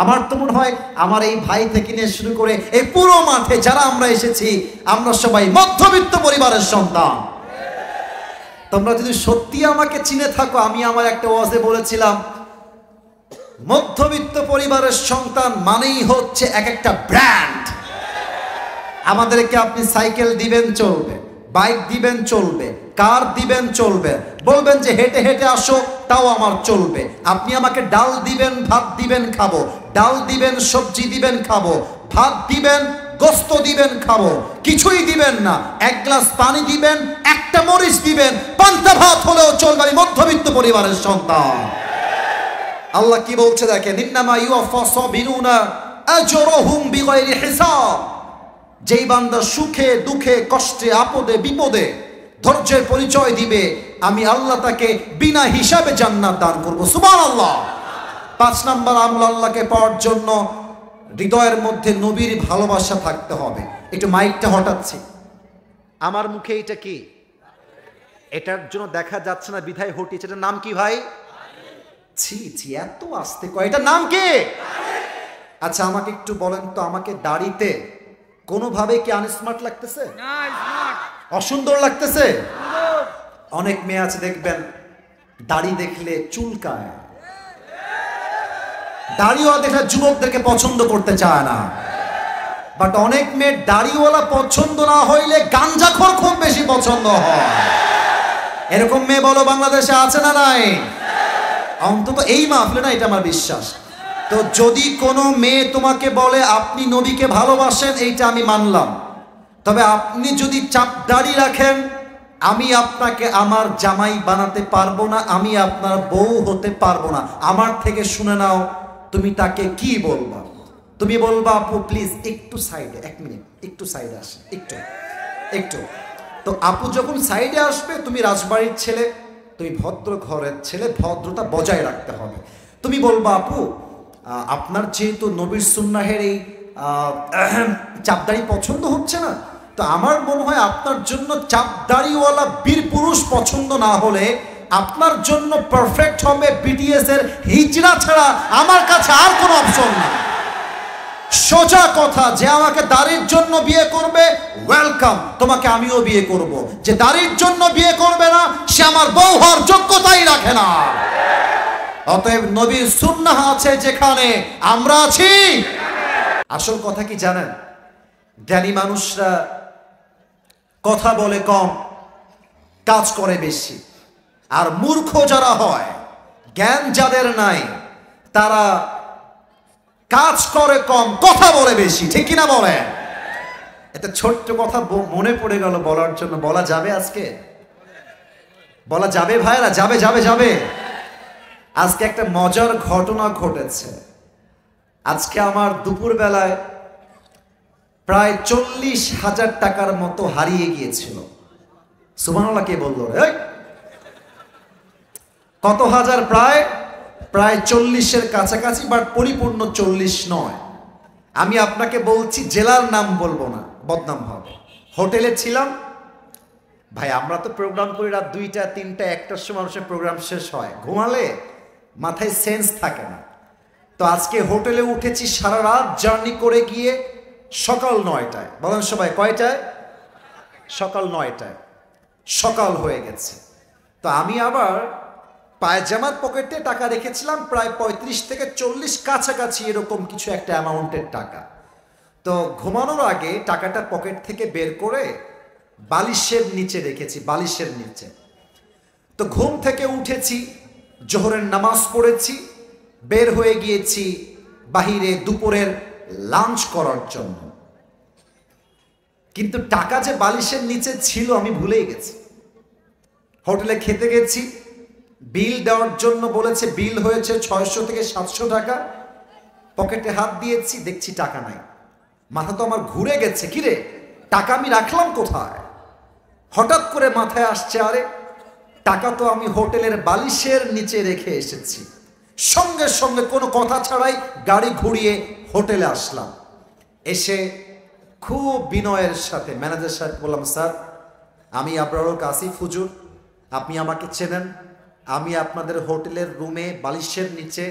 আমার তো মনে হয় আমার এই ভাই থেকে নিয়ে শুরু করে এই পুরো মাঠে যারা আমরা এসেছি, আমরা সবাই মধ্যবিত্ত পরিবারের সন্তান। তোমরা যদি সত্যি আমাকে চিনে থাকো, আমি আমার একটা ওয়াজে বলেছিলাম, মধ্যবিত্ত পরিবারের সন্তান মানেই হচ্ছে এক একটা ব্র্যান্ড। আমাদেরকে আপনি সাইকেল দিবেন চলবে, বাইক দিবেন চলবে, কার দিবেন চলবে, বলবেন যে হেঁটে হেঁটে আসো তাও আমার চলবে। আপনি আমাকে ডাল দিবেন, ভাত দিবেন খাবো, ডাল দিবেন, সবজি দিবেন খাবো, ভাত দিবেন, গোস্ত দিবেন খাবো, কিছুই দিবেন না, এক গ্লাস পানি দিবেন, একটা মরিচ দিবেন, পান্তা ভাত হলেও চলবে, আমি মধ্যবিত্ত পরিবারের সন্তান। আল্লাহ কি বলছে দেখেন, ইন্নামা ইউওয়াফা সাবিরুনা আজরুহুম বিগাইরি হিসাব। যেই বান্দা সুখে দুঃখে কষ্টে আপদে বিপদে ধৈর্যের পরিচয় দিবে, আমি আল্লাহ তাকে বিনা হিসাবে জান্নাত দান করব। সুবহানাল্লাহ। 5 নাম্বার আমল আল্লাহকে পাওয়ার জন্য হৃদয়ের মধ্যে নবীর ভালোবাসা থাকতে হবে। একটু মাইকটা হটাচ্ছি, আমার মুখে এটা কি, এটার জন্য দেখা যাচ্ছে না বিধায় হটিয়েছে। এটার নাম কি ভাই? ছি ছি, এত আস্তে কয়, এটার নাম কি? আচ্ছা আমাকে একটু বলেন তো, আমাকে দাড়িতে কোনোভাবে কি আনস্মার্ট লাগতেছে? অসুন্দর লাগতেছে? অনেক মেয়ে আছে দেখবেন দাড়ি দেখলে চুলকায়, দাড়িওয়ালা দেখলে যুবকদেরকে পছন্দ করতে চায় না। বাট অনেক মেয়ের দাড়িওয়ালা পছন্দ না হইলে গাঞ্জাখোর খুব বেশি পছন্দ হয়। এরকম মেয়ে বলো বাংলাদেশে আছে না নাই? অন্তত এই মাহফিলে না, এটা আমার বিশ্বাস। তো যদি কোনো মেয়ে তোমাকে বলে আপনি নবীকে ভালোবাসেন, এইটা আমি মানলাম, তবে আপনি যদি চাপ দাড়ি রাখেন, আমি আপনাকে আমার জামাই বানাতে পারবো না, আমি আপনার বউ হতে পারবো না। আমার থেকে শুনে নাও, তুমি তাকে কি বলবা? তুমি বলবা আপু প্লিজ একটু সাইডে, 1 মিনিট একটু সাইডে আসে, একটু একটু। তো আপু যখন সাইডে আসবে, তুমি রাজবাড়ির ছেলে, তুমি ভদ্র ঘরের ছেলে, ভদ্রতা বজায় রাখতে হবে। তুমি বলবা আপু আপনার যেহেতু নবীর সুন্নাহের এই চাপদাড়ি পছন্দ হচ্ছে না, তো আমার মনে হয় আপনার জন্য চাপদাড়িওয়ালা বীর পুরুষ পছন্দ না হলে আপনার জন্য পারফেক্ট হবে বিটিএস এর হিজরা ছাড়া আমার কাছে আর কোনো অপশন নেই। সোজা কথা, যে আমাকে দাড়ির জন্য বিয়ে করবে ওয়েলকাম, তোমাকে আমিও বিয়ে করব। যে দাড়ির জন্য বিয়ে করবে না, সে আমার বউ হওয়ার যোগ্যতাই রাখে না। অতএব নবীর সুন্নাহ আছে যেখানে, আমরা আছি। আসল কথা কি জানেন? জ্ঞানী মানুষরা কথা বলে কম, কাজ করে বেশি। আর মূর্খ যারা হয়, জ্ঞান যাদের নাই, তারা কাজ করে কম, কথা বলে বেশি। ঠিক কিনা বলেন? এটা ছোট্ট কথা মনে পড়ে গেল বলার জন্য। বলা যাবে আজকে? বলা যাবে ভাইরা? যাবে যাবে যাবে। আজকে একটা মজার ঘটনা ঘটেছে। আজকে আমার দুপুর বেলায় প্রায় 40,000 টাকার মতো হারিয়ে গিয়েছিল। সুবহানাল্লাহ কে বললো রে? কত হাজার? প্রায় 40-এর কাছাকাছি, বাট পরিপূর্ণ 40 নয়। আমি আপনাকে বলছি, জেলার নাম বলবো না, বদনাম হবে। হোটেলে ছিলাম ভাই, আমরা তো প্রোগ্রাম করি রাত 2টা 3টা 1টার সময় মানুষের প্রোগ্রাম শেষ হয়, ঘুমালে মাথায় সেন্স থাকে না। তো আজকে হোটেলে উঠেছি, সারা রাত জার্নি করে গিয়ে সকাল 9টায়। বলেন সবাই কয়টায়? সকাল 9টায় সকাল হয়ে গেছে। তো আমি আবার পায়জামার পকেটে টাকা রেখেছিলাম প্রায় 35 থেকে 40 কাছাকাছি, এরকম কিছু একটা অ্যামাউন্টের টাকা। তো ঘুমানোর আগে টাকাটা পকেট থেকে বের করে বালিশের নিচে রেখেছি, বালিশের নিচে। তো ঘুম থেকে উঠেছি, জোহরের নামাজ পড়েছি, বের হয়ে গিয়েছি বাহিরে দুপুরের লাঞ্চ করার জন্য। কিন্তু টাকা যে বালিশের নিচে ছিল আমি ভুলেই গেছি। হোটেলে খেতে গেছি, বিল দেওয়ার জন্য বলেছে, বিল হয়েছে 600 থেকে 700 টাকা। পকেটে হাত দিয়েছি, দেখছি টাকা নাই। মাথা তো আমার ঘুরে গেছে, কিরে টাকা আমি রাখলাম কোথায়? হঠাৎ করে মাথায় আসছে, আরে টাকা তো আমি হোটেলের বালিশের নিচে রেখে এসেছি। সঙ্গে সঙ্গে কোনো কথা ছাড়াই গাড়ি ঘুরিয়ে হোটেলে আসলাম। এসে খুব বিনয়ের সাথে ম্যানেজার সাহেব বললাম, স্যার আমি আবরারুল কাসিফ হুজুর, আপনি আমাকে চেনেন, আমি আপনাদের হোটেলের রুমে বালিশের নিচে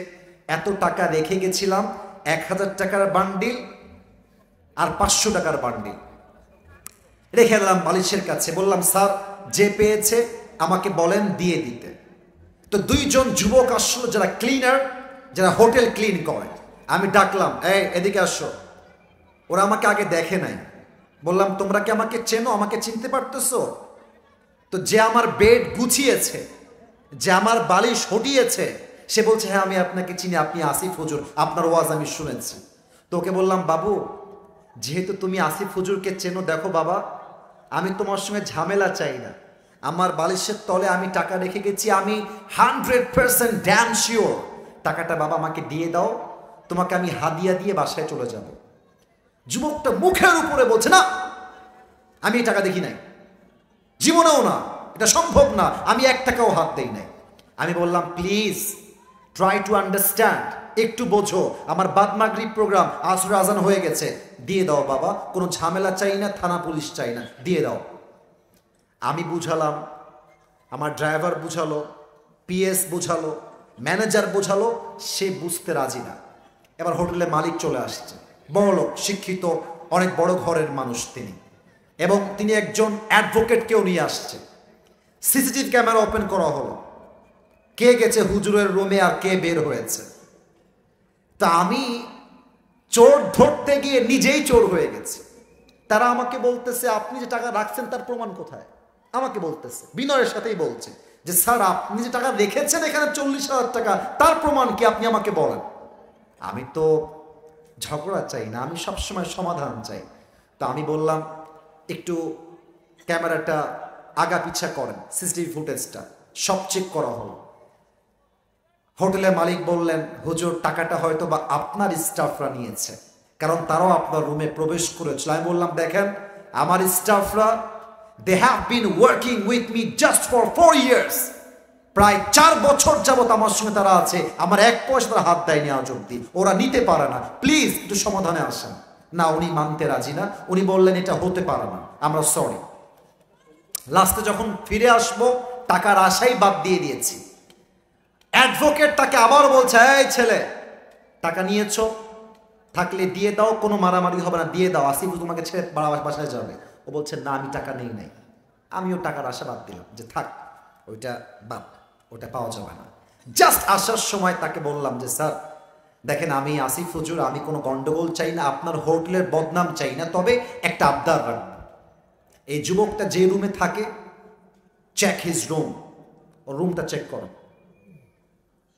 এত টাকা রেখে গেছিলাম, 1000 টাকার বান্ডিল আর 500 টাকার বান্ডিল রেখে দিলাম বালিশের কাছে। বললাম স্যার যে পেয়েছে আমাকে বলেন দিয়ে দিতে। তো দুইজন যুবক আসলো যারা ক্লিনার, যারা হোটেল ক্লিন করে। আমি ডাকলাম, এই এদিকে আসো। ওরা আমাকে আগে দেখে নাই। বললাম তোমরা কি আমাকে চেনো, আমাকে চিনতে পারতেছো? তো যে আমার বেড গুছিয়েছে, যে আমার বালিশ হটিয়েছে, সে বলছে হ্যাঁ আমি আপনাকে চিনি, আপনি আসিফ হুজুর, আপনার ওয়াজ আমি শুনেছি। তো ওকে বললাম বাবু যেহেতু তুমি আসিফ হুজুরকে চেনো, দেখো বাবা আমি তোমার সঙ্গে ঝামেলা চাই না। আমার বালিশের তলে আমি টাকা রেখে গেছি, আমি 100% ড্যাম শিওর টাকাটা বাবা আমাকে দিয়ে দাও, তোমাকে আমি হাদিয়া দিয়ে বাসায় চলে যাব। যুবকটা মুখের উপরে বলছে না আমি এই টাকা দেখি নাই, জীবনেও না, এটা সম্ভব না, আমি 1 টাকাও হাত দেই নাই। আমি বললাম প্লিজ ট্রাই টু আন্ডারস্ট্যান্ড, একটু বোঝো, আমার বাদ মাগরিব প্রোগ্রাম, আসর আজান হয়ে গেছে, দিয়ে দাও বাবা, কোনো ঝামেলা চাই না, থানা পুলিশ চাই না, দিয়ে দাও। আমি বুঝালাম, আমার ড্রাইভার বুঝালো, পিএস বুঝালো, ম্যানেজার বুঝালো, সে বুঝতে রাজি না। এবার হোটেলের মালিক চলে আসছে, বড় লোক, শিক্ষিত, অনেক বড় ঘরের মানুষ তিনি, এবং তিনি একজন অ্যাডভোকেটকেও নিয়ে আসছে। সিসিটিভি ক্যামেরা ওপেন করা হলো, কে গেছে হুজুরের রুমে আর কে বের হয়েছে। তা আমি চোর ধরতে গিয়ে নিজেই চোর হয়ে গেছি। তারা আমাকে বলতেছে আপনি যে টাকা রাখছেন তার প্রমাণ কোথায়? আমাকে বলতেছে, বিনয়ের সাথেই বলছে যে স্যার আপনি যে টাকা রেখেছেন এখানে 40,000 টাকা, তার প্রমাণ কি আপনি আমাকে বলেন। আমি তো ঝগড়া চাই না, আমি সবসময় সমাধান চাই। তো আমি বললাম একটু ক্যামেরাটা আগা পিছা করেন, সিসিটিভি ফুটেজটা সব চেক করা হলো। হোটেলের মালিক বললেন হুজুর টাকাটা হয়তো বা আপনার স্টাফরা নিয়েছে, কারণ তারাও আপনার রুমে প্রবেশ করেছিল। আমি বললাম দেখেন আমার স্টাফরা they have been working with me just for 4 years, প্রায় 4 বছর যাবত আমার সঙ্গে তারা আছে, আমার 1 পয়সা তারা হাত দেয়নি আজ অব্দি, ওরা নিতে পারে না, প্লিজ একটু সমাধানে আসেন। না উনি মানতে রাজি না, উনি বললেন এটা হতে পারে না, আমরা সরি। লাস্টে যখন ফিরে আসবো টাকার আশাই বাদ দিয়ে দিয়েছি। অ্যাডভোকেট তাকে আবার বলছে এই ছেলে টাকা নিয়েছো, থাকলে দিয়ে দাও, কোনো মারামারি হবে না, দিয়ে দাও, আসিফ তোমাকে ছেড়ে বাসায় যাবে। ও বলছে না আমি টাকা নেই নাই। আমিও টাকার আশা বাদ দিলাম যে থাক ওইটা বাদ, ওটা পাওয়া যাবে না। জাস্ট আসার সময় তাকে বললাম যে স্যার দেখেন আমি আসিফ হুজুর, আমি কোনো গন্ডগোল চাই না, আপনার হোটেলের বদনাম চাই না, তবে একটা আবদার রাখবো, এই যুবকটা যে রুমে থাকে চেক হিজ রুম, ও রুমটা চেক করো।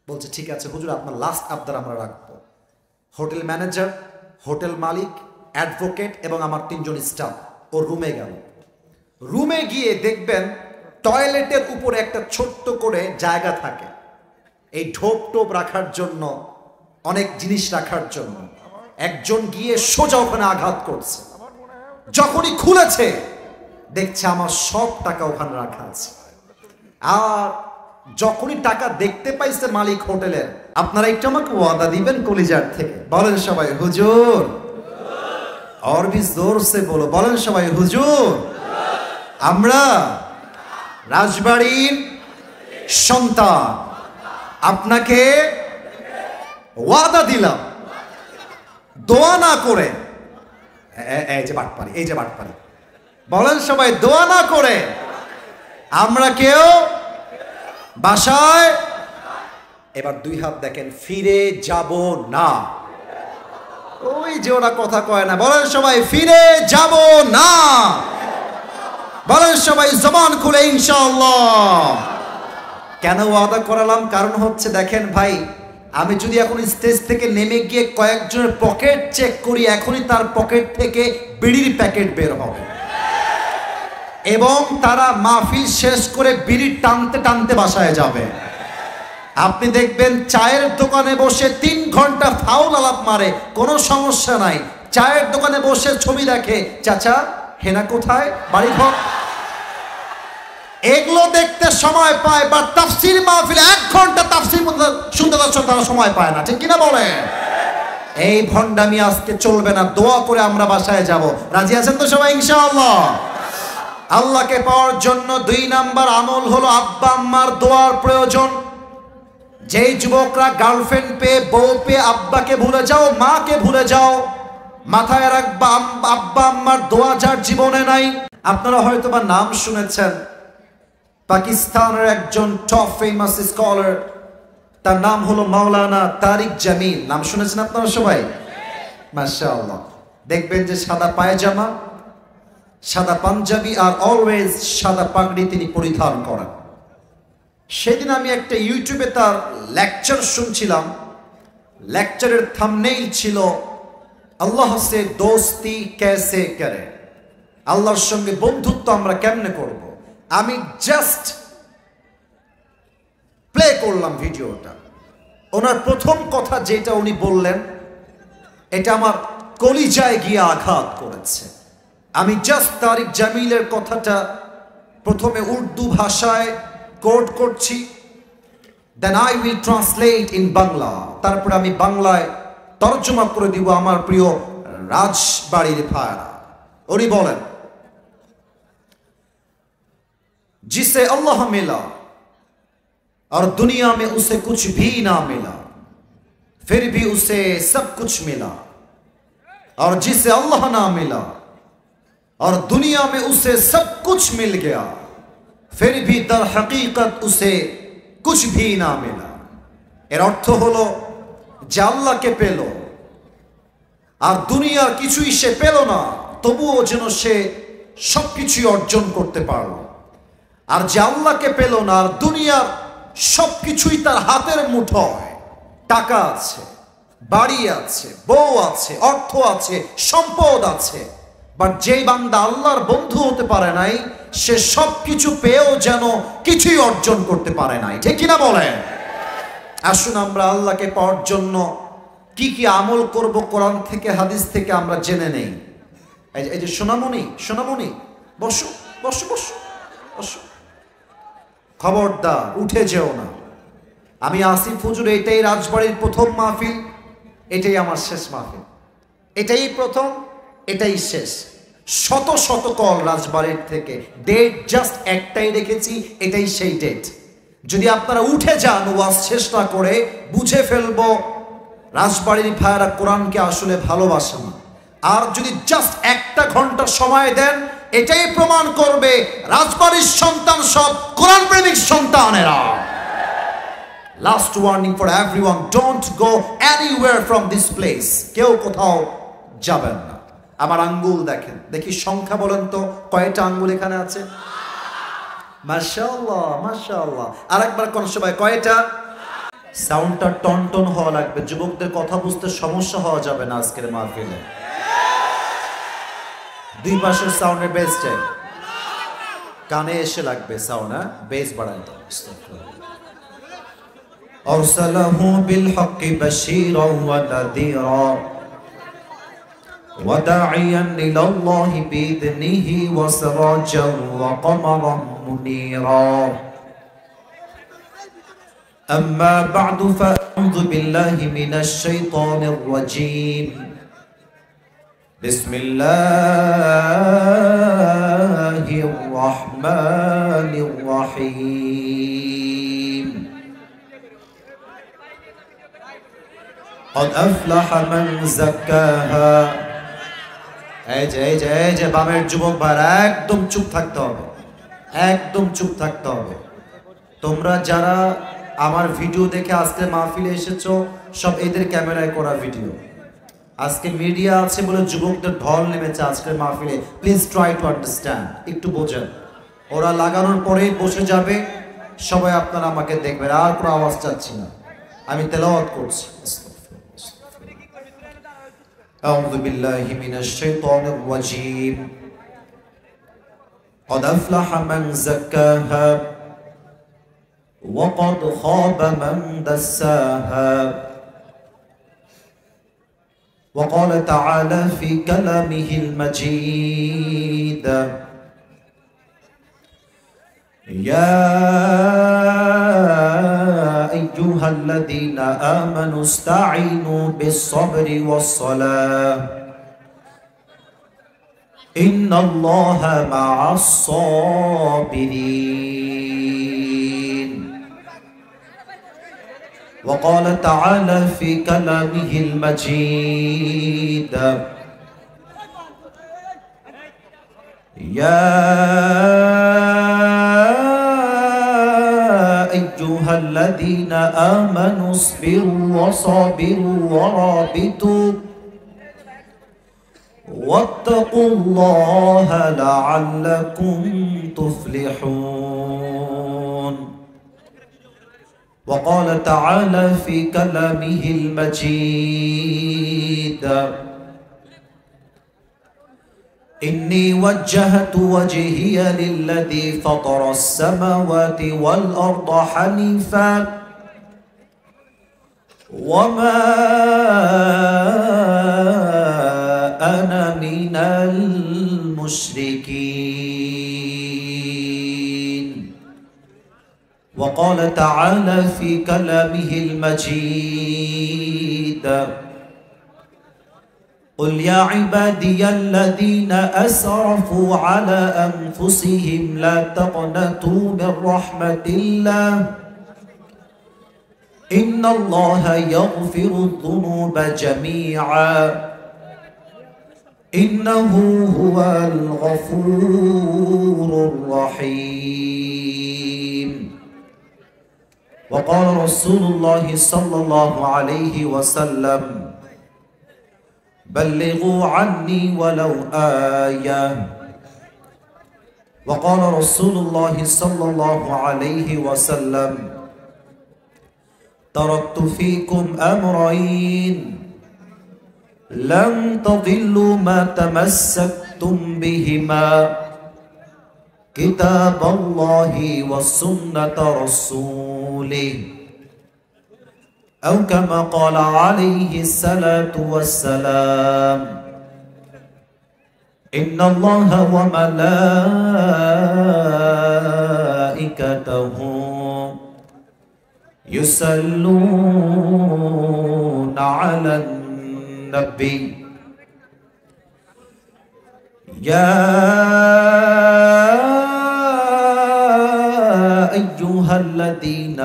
বলছে ঠিক আছে হুজুর আপনার লাস্ট আবদার আমরা রাখবো। হোটেল ম্যানেজার, হোটেল মালিক, অ্যাডভোকেট এবং আমার 3 জন স্টাফ ওর রুমে গেল। রুমে গিয়ে দেখবেন টয়লেটের উপরে একটা ছোট্ট করে জায়গা থাকে এই ঢোপ টোপ রাখার জন্য, অনেক জিনিস রাখার জন্য। একজন গিয়ে সোজা ওখানে আঘাত করছে, যখনই খুলেছে দেখছে আমার সব টাকা ওখানে রাখা আছে। আর যখনই টাকা দেখতে পাইছে মালিক হোটেলের, আপনারা একটু আমাকে ওয়াদা দিবেন কলিজার থেকে, বলেন সবাই হুজুর, और भी जोर से बोलो, বলেন সবাই হুজুর। আমরা রাজবাড়ির সন্তান, আপনাকে ওয়াদা দিলাম দোয়া না করে, এই যে বাটপারি, এই যে বাটপারি, বলেন সবাই দোয়া না করে আমরা কেউ বাসায়, এবার 2 হাত দেখেন, ফিরে যাব না। ওই যে ওরা কথা কয় না, বলেন সবাই ফিরে যাব না, বলেন সবাই জবান খুলে ইনশাআল্লাহ। কেন ওয়াদা করালাম? কারণ হচ্ছে দেখেন ভাই, আমি যদি এখন স্টেজ থেকে নেমে গিয়ে কয়েকজনের পকেট চেক করি, এখনই তার পকেট থেকে বিড়ির প্যাকেট বের হবে এবং তারা মাহফিল শেষ করে বিড়ি টানতে টানতে বাসায় যাবে। আপনি দেখবেন চায়ের দোকানে বসে 3 ঘন্টা ফাউল আলাপ মারে, কোনো সমস্যা নাই, চায়ের দোকানে বসে ছবি দেখে, চাচা হেনা কোথায়, বাড়ি ঘর, এগুলো দেখতে সময় পায়। বা তাফসীর মাহফিলে 1 ঘন্টা তাফসীর শুনতে তারা সময় পায় না, ঠিক কিনা বলেন? এই ভণ্ডামি আজকে চলবে না, দোয়া করে আমরা বাসায় যাব। রাজি আছেন তো সবাই ইনশাআল্লাহ? আল্লাহকে পাওয়ার জন্য 2 নাম্বার আমল হলো আব্বা আম্মার দোয়ার প্রয়োজন। যে যুবকরা গার্লফ্রেন্ড পেয়ে, বউ পেয়ে আব্বাকে ভুলে যাও, মাকে ভুলে যাও, মাথায় রাখবা আব্বা আম্মার দোয়া যার জীবনে নাই। আপনারা হয়তো বা নাম শুনেছেন, পাকিস্তানের একজন টপ ফেমাস স্কলার, তার নাম হলো মাওলানা তারিক জামিল। নাম শুনেছেন আপনারা সবাই? মাশাআল্লাহ। দেখবেন যে সাদা পায়জামা, সাদা পাঞ্জাবি আর অলওয়েজ সাদা পাগড়ি তিনি পরিধান করেন। সেদিন আমি একটা ইউটিউবে তার লেকচার শুনছিলাম। লেকচারের থাম্বনেইল ছিল আল্লাহ সে দোস্তি कैसे करे, আল্লাহর সঙ্গে বন্ধুত্ব আমরা কেমনে করব। আমি জাস্ট প্লে করলাম ভিডিওটা। ওনার প্রথম কথা যেটা উনি বললেন, এটা আমার কলিজায় গিয়ে আঘাত করেছে। আমি জাস্ট তারিক জামিলের কথাটা প্রথমে উর্দু ভাষায় কোট করছি, then I will translate in Bangla, তারপরে আমি বাংলায় তর্জমা করে দিব আমার প্রিয় রাজবাড়ির ভাইরা। উনি বলেন, जिसे अल्लाह मिला और दुनिया में उसे कुछ भी ना मिला, फिर भी उसे सब कुछ मिला, और जिसे अल्लाह ना मिला और दुनिया में उसे सब कुछ मिल गया, फिर भी दर हकीकत उसे कुछ भी ना मिला। এর অর্থ হলো যে আল্লাহকে পেল আর দুনিয়ার কিছুই সে পেল না, তবুও যেন সে সবকিছুই অর্জন করতে পারল। আর যে আল্লাহকে পেল না আর দুনিয়ার সবকিছুই তার হাতের মুঠোয়, টাকা আছে, বাড়ি আছে, বউ আছে, অর্থ আছে, সম্পদ আছে, বাট যেই বান্দা আল্লাহর বন্ধু হতে পারে নাই, সে সবকিছু পেয়েও যেন কিছুই অর্জন করতে পারে নাই। ঠিক কিনা বলেন? আসুন আমরা আল্লাহকে পাওয়ার জন্য কি কি আমল করব কোরআন থেকে হাদিস থেকে আমরা জেনে নেই। এই যে সোনামণি, সোনামণি বসো বসো বসো বসো, খবরদার উঠে যেও না। আমি আসিফ হুজুর, এটাই রাজবাড়ির প্রথম মাহফিল, এটাই আমার শেষ মাহফিল, এটাই প্রথম, এটাই শেষ। শত শত কল রাজবাড়ির থেকে, ডেট জাস্ট একটাই রেখেছি, এটাই সেই ডেট। যদি আপনারা উঠে যান ওয়াজ শেষ না করে, বুঝে ফেলবো রাজবাড়ির ভাইয়েরা কোরআনকে আসলে ভালোবাসে না। আর যদি জাস্ট একটা ঘন্টা সময় দেন, এটাই প্রমাণ করবে রাজবাড়ির সন্তান সব কোরআন প্রেমিক সন্তানেরা। Last warning for everyone, don't go anywhere from this place. কেউ কোথাও যাবেন না। আমার আঙ্গুল দেখেন, দেখি সংখ্যা বলেন তো, কয়টা আঙ্গুল এখানে আছে? মাশাআল্লাহ মাশাআল্লাহ। আরেকবার কোন সবাই, কয়টা? সাউন্ডটা টন টন হওয়া লাগবে, যুবকদের কথা বুঝতে সমস্যা হওয়া যাবে না আজকের মাহফিলে। দুই পাশের সাউন্ডের বেসটা কানে এসে লাগবে, সাউন্ড বেস বাড়ায় দাও। আরসালাহু বিল হক্কি বাশীরাও ওয়া নাযীরা ওয়া দাঈয়ান ইলাল্লাহি বিইذনিহি ওয়া সিরাজাও ওয়া কমারাম মুনীরা। أما بعد فأعوذ بالله من الشيطان الرجيم. بسم الله الرحمن الرحيم. قد أفلح من زكاها. এই যে বামের যুবক ভাইরা, একদম চুপ থাকতে হবে, একদম চুপ থাকতে হবে। তোমরা যারা আমার ভিডিও দেখে আজকে মাহফিলে এসেছো, সব এদের ক্যামেরায় করা ভিডিও। আজকে মিডিয়া আছে বলে যুবকদের ঢল নেমেছে আজকের মাহফিলে। প্লিজ ট্রাই টু আন্ডারস্ট্যান্ড, একটু বোঝেন। ওরা লাগানোর পরেই বসে যাবে, সবাই আপনারা আমাকে দেখবেন। আর কোনো আওয়াজ চাচ্ছি না, আমি তেলাওয়াত করছি। আউযু বিল্লাহি মিনাশ শাইতানির রাজীম। قد أفلح من زكاها وقد خاب من دساها. وقال تعالى في كلامه المجيد: يا أيها الذين آمنوا استعينوا بالصبر والصلاة إن الله مع الصابرين. وقال تعالى في كلامه المجيد يا أيها الذين آمنوا اصبروا وصابروا ورابطوا واتقوا الله لعلكم تفلحون وقال تعالى في كلامه المجيد إني وجهت وجهي للذي فطر السماوات والأرض حنيفا وما أنا من المشركين وقال تعالى في كلامه المجيد قل يا عبادي الذين أسرفوا على أنفسهم لا تقنطوا من رحمة الله إن الله يغفر الذنوب جميعا إنه هو الغفور الرحيم وقال رسول الله صلى الله عليه وسلم بلغوا عني ولو آية وقال رسول الله صلى الله عليه وسلم تركت فيكم أمرين لن تضلوا ما تمسكتم بهما كتاب الله وسنة رسوله أو كما قال عليه الصلاة والسلام إن الله وملائكته يصلون على النبي يا أيها الذين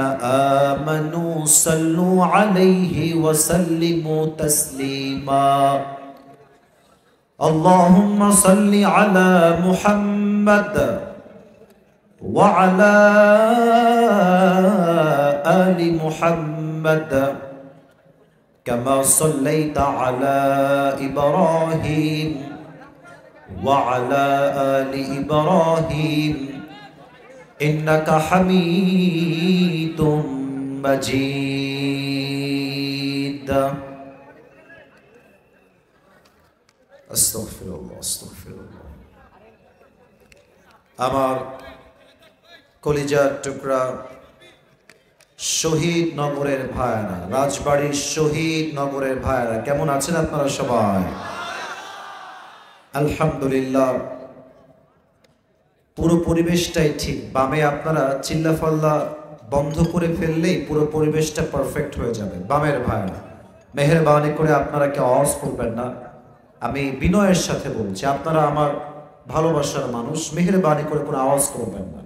آمنوا صلوا عليه وسلموا تسليما اللهم صل على محمد وعلى آل محمد كما صليت على إبراهيم وعلى آل إبراهيم إنك حميد مجيد أستغفر الله أستغفر الله আমার কলিজার টুকরা শহীদ নগরের ভাইরা রাজবাড়ির শহীদ নগরের ভাইরা কেমন আছেন আপনারা সবাই আলহামদুলিল্লাহ পুরো পরিবেশটাই ঠিক বামে আপনারা চিল্লাফাল্লা বন্ধ করে ফেললেই পুরো পরিবেশটা পারফেক্ট হয়ে যাবে বামের ভাইরা মেহেরবানি করে আপনারা কেউ আওয়াজ করবেন না আমি বিনয়ের সাথে বলছি আপনারা আমার ভালোবাসার মানুষ মেহেরবানি করে কোনো আওয়াজ করবেন না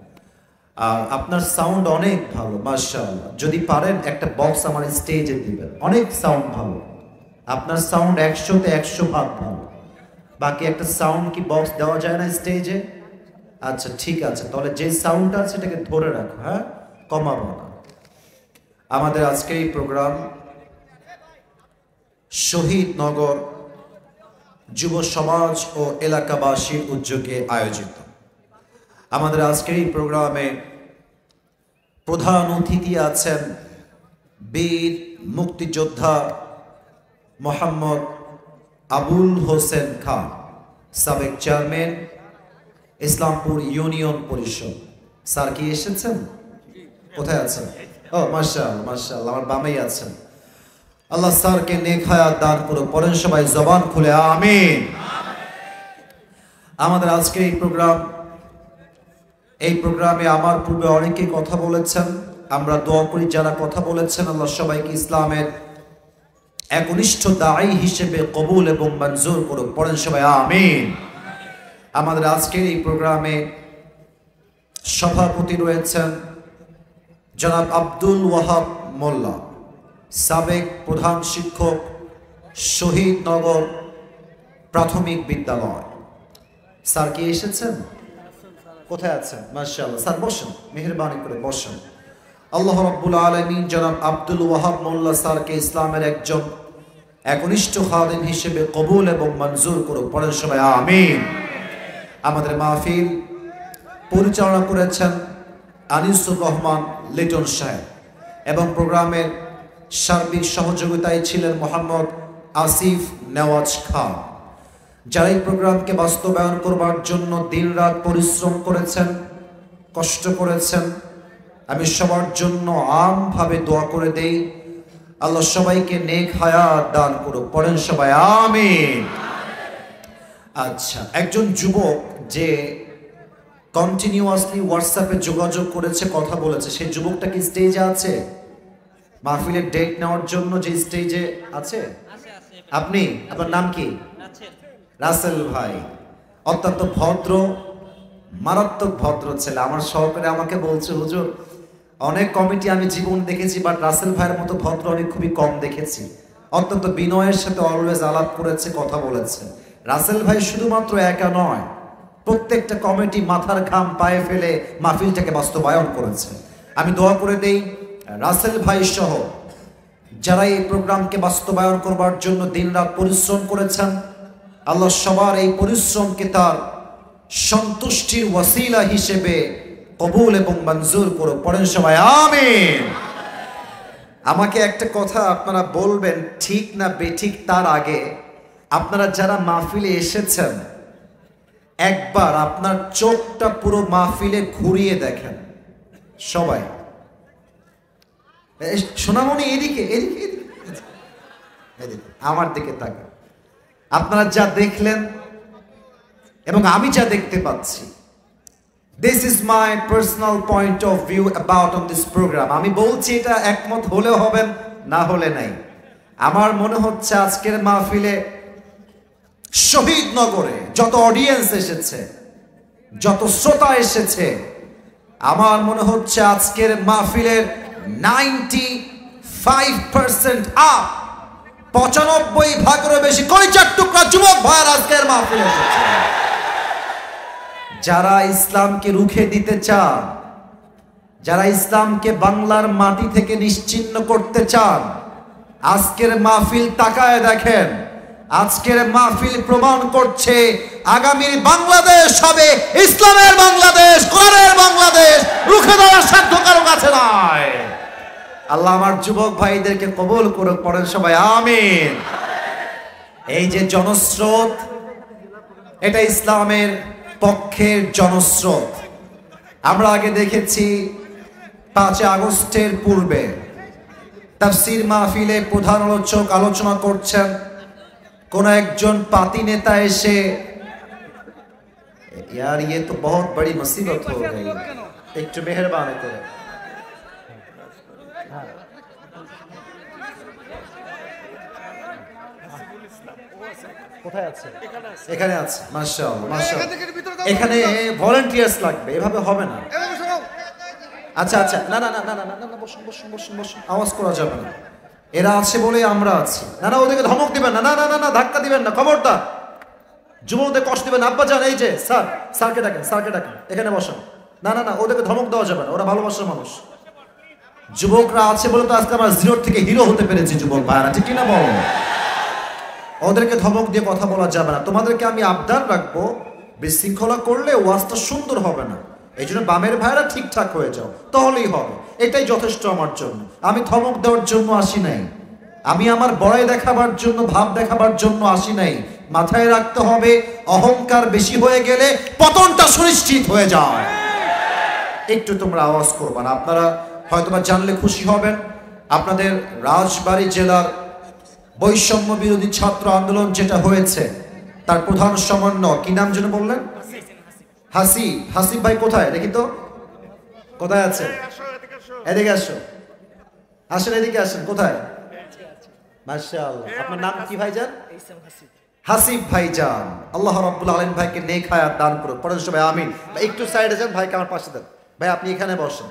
আর আপনার সাউন্ড অনেক ভালো মাশাআল্লাহ যদি পারেন একটা বক্স আমার স্টেজে দিবেন অনেক সাউন্ড ভালো আপনার সাউন্ড 100 তে 100 ভাগ ভালো বাকি একটা সাউন্ড কি বক্স দেওয়া যায় না স্টেজে আচ্ছা ঠিক আছে তাহলে যে সাউন্ড আছে সেটাকে ধরে রাখো হ্যাঁ কমাবো না আমাদের আজকের এই প্রোগ্রাম শহীদ নগর যুব সমাজ ও এলাকাবাসীর উদ্যোগে আয়োজিত আমাদের আজকের এই প্রোগ্রামে প্রধান অতিথি আছেন বীর মুক্তিযোদ্ধা মোহাম্মদ আবুল হোসেন খান সাবেক চেয়ারম্যান ইসলামপুর ইউনিয়ন পরিষদ স্যার কি এসেছেন কোথায় আছেন ও মাশাআল্লাহ মাশাআল্লাহ আমার বামেই আছেন আল্লাহ স্যারকে নেক হায়াত দান করুন পড়েন সবাই জবান খুলে আমিন আমাদের আজকের এই প্রোগ্রামে আমার পূর্বে অনেকেই কথা বলেছেন আমরা দোয়া করি যারা কথা বলেছেন আল্লাহ সবাইকে ইসলামের একনিষ্ঠ দাঈ হিসেবে কবুল এবং মঞ্জুর করুন পড়েন সবাই আমিন আমাদের আজকের এই প্রোগ্রামে সভাপতি রয়েছেন জনাব আব্দুল ওয়াহাব মোল্লা সাবেক প্রধান শিক্ষক, শহীদনগর প্রাথমিক বিদ্যালয়। স্যার কি এসেছেন? কোথায় আছেন? মাশাআল্লাহ। স্যার বসেন, মেহেরবানি করে বসেন। আল্লাহ রাব্বুল আলামিন জনাব আব্দুল ওয়াহাব মোল্লা স্যারকে ইসলামের একজন একনিষ্ঠ খাদেম হিসেবে কবুল এবং মঞ্জুর করুক। পড়েন সবাই আমিন। আমাদের মাহফিল পরিচালনা করেছেন আনিসুর রহমান লিটন সাহেব এবং প্রোগ্রামের সার্বিক সহযোগিতায় ছিলেন মোহাম্মদ আসিফ নেওয়াজ খান। যারা এই প্রোগ্রামকে বাস্তবায়ন করবার জন্য দিনরাত পরিশ্রম করেছেন, কষ্ট করেছেন, আমি সবার জন্য আমভাবে দোয়া করে দেই, আল্লাহ সবাইকে নেক হায়াত দান করুক। পড়েন সবাই আমিন। আচ্ছা, একজন যুবক যে কন্টিনিউয়াসলি হোয়াটসঅ্যাপে যোগাযোগ করেছে, কথা বলেছে, সেই যুবকটা কি স্টেজে আছে? মাহফিলের ডেট নেওয়ার জন্য যে স্টেজে আছে? আপনি? আপনার নাম কি? রাসেল ভাই। অত্যন্ত ভদ্র, মারাত্মক ভদ্র ছেলে। আমার সহকারে আমাকে বলছে, হুজুর অনেক কমিটি আমি জীবন দেখেছি, বাট রাসেল ভাইয়ের মতো ভদ্র অনেক খুবই কম দেখেছি। অত্যন্ত বিনয়ের সাথে অলওয়েজ আলাপ করেছে, কথা বলেছে। রাসেল ভাই শুধুমাত্র একা নয়, প্রত্যেকটা কমিটি মাথার ঘাম পায়ে ফেলে মাহফিলটাকে বাস্তবায়ন করেছে। আমি দোয়া করে দেই রাসেল ভাই সহ যারা এই প্রোগ্রামকে বাস্তবায়ন করবার জন্য দিনরাত পরিশ্রম করেছেন, আল্লাহ সবার এই পরিশ্রমকে তার সন্তুষ্টির ওয়াসিলা হিসেবে কবুল এবং মঞ্জুর করুক। পড়েন সবাই আমিন। আমাকে একটা কথা আপনারা বলবেন, ঠিক না বেঠিক, তার আগে আপনারা যারা মাহফিলে এসেছেন একবার আপনার চোখটা পুরো মাহফিলে ঘুরিয়ে দেখেন সবাই। সোনামণি এদিকে, এদিকে এদিকে আমার দিকে তাকান। আপনারা যা দেখলেন এবং আমি যা দেখতে পাচ্ছি, this is my personal point of view about on this program. আমি বলছি, এটা একমত হলেও হবেন, না হলে নাই। আমার মনে হচ্ছে আজকের মাহফিলে শহীদনগরে যত অডিয়েন্স এসেছে, যত শ্রোতা এসেছে, আমার মনে হচ্ছে আজকের মাহফিলের 95% আপ, 95% বেশি কলিজার টুকরা যুবক ভাইয়ের আজকের মাহফিলে এসেছে। যারা ইসলামকে রুখে দিতে চান, যারা ইসলামকে বাংলার মাটি থেকে নিশ্চিহ্ন করতে চান, আজকের মাহফিল তাকায় দেখেন। আজকের মাহফিল প্রমাণ করছে আগামীর বাংলাদেশ হবে ইসলামের বাংলাদেশ, কোরআনের বাংলাদেশ। রুখে দেওয়ার সাধ্য কারো কাছে নাই। আল্লাহ আমার যুবক ভাইদেরকে কবুল করুক। পড়েন সবাই আমিন। এই যে জনস্রোত, এটা ইসলামের পক্ষের জনস্রোত। আমরা আগে দেখেছি 5 আগস্টের পূর্বে তাফসীর মাহফিলে প্রধান আলোচক আলোচনা করছেন, কোন একজন পাতি নেতা এসে, यार ये तो बहुत बड़ी मुसीबत हो गई, একটু মেহেরবানি করে। কোথায় আছে? এখানে আছে। মাশাআল্লাহ, মাশাআল্লাহ। এখানে ভলান্টিয়ার্স লাগবে, এভাবে হবে না। আচ্ছা আচ্ছা, না না না না না না, বসুন বসুন বসুন বসুন, আওয়াজ করা যাবে না। এরা আছে বলে আমরা আছি। না না, ওদেরকে ধমক দিবেন না, না না না না, ধাক্কা দিবেন না, খবরদার। যুবকদের কষ্ট দিবেন। আব্বা যান, এই যে স্যার, স্যারকে ডাকেন, স্যারকে ডাকেন, এখানে বসেন। না না না, ওদেরকে ধমক দেওয়া যাবে না, ওরা ভালোবাসার মানুষ। যুবকরা আছে বলে তো আজকে আমরা জিরো থেকে হিরো হতে পেরেছি যুবক ভাইরা, ঠিক কিনা বলো? ওদেরকে ধমক দিয়ে কথা বলা যাবে না। তোমাদেরকে আমি আবদার রাখবো, বিশৃঙ্খলা করলে ওয়াজটা সুন্দর হবে না। এই জন্য বামের ভাইরা ঠিকঠাক হয়ে যাও, তাহলেই হবে। এটাই যথেষ্ট আমার জন্য। আমি ধমক দেওয়ার জন্য আসি নাই, আমি আমার বড়াই দেখাবার জন্য, ভাব দেখাবার জন্য আসি নাই। মাথায় রাখতে হবে, অহংকার বেশি হয়ে গেলে পতনটা সুনিশ্চিত হয়ে যায়। একটু তোমরা আওয়াজ করবা না। আপনারা হয়তোবা জানলে খুশি হবেন, আপনাদের রাজবাড়ী জেলার বৈষম্য বিরোধী ছাত্র আন্দোলন যেটা হয়েছে, তার প্রধান সমন্বয় কি নাম যেন বললেন? হাসিব ভাই কোথায় দেখি তো, কোথায় আছে? এদিকে আসো, আসেন, এদিকে আসেন। কোথায়? মাশাআল্লাহ। আপনার নাম কি ভাইজান? হাসিব ভাইজান। আল্লাহ রাব্বুল আলামিন ভাইকে নেক হায়াত দান করুক। পড়েন সবাই আমিন। একটু সাইডে যান, ভাইকে আমার পাশে দেন। ভাই আপনি এখানে বসেন।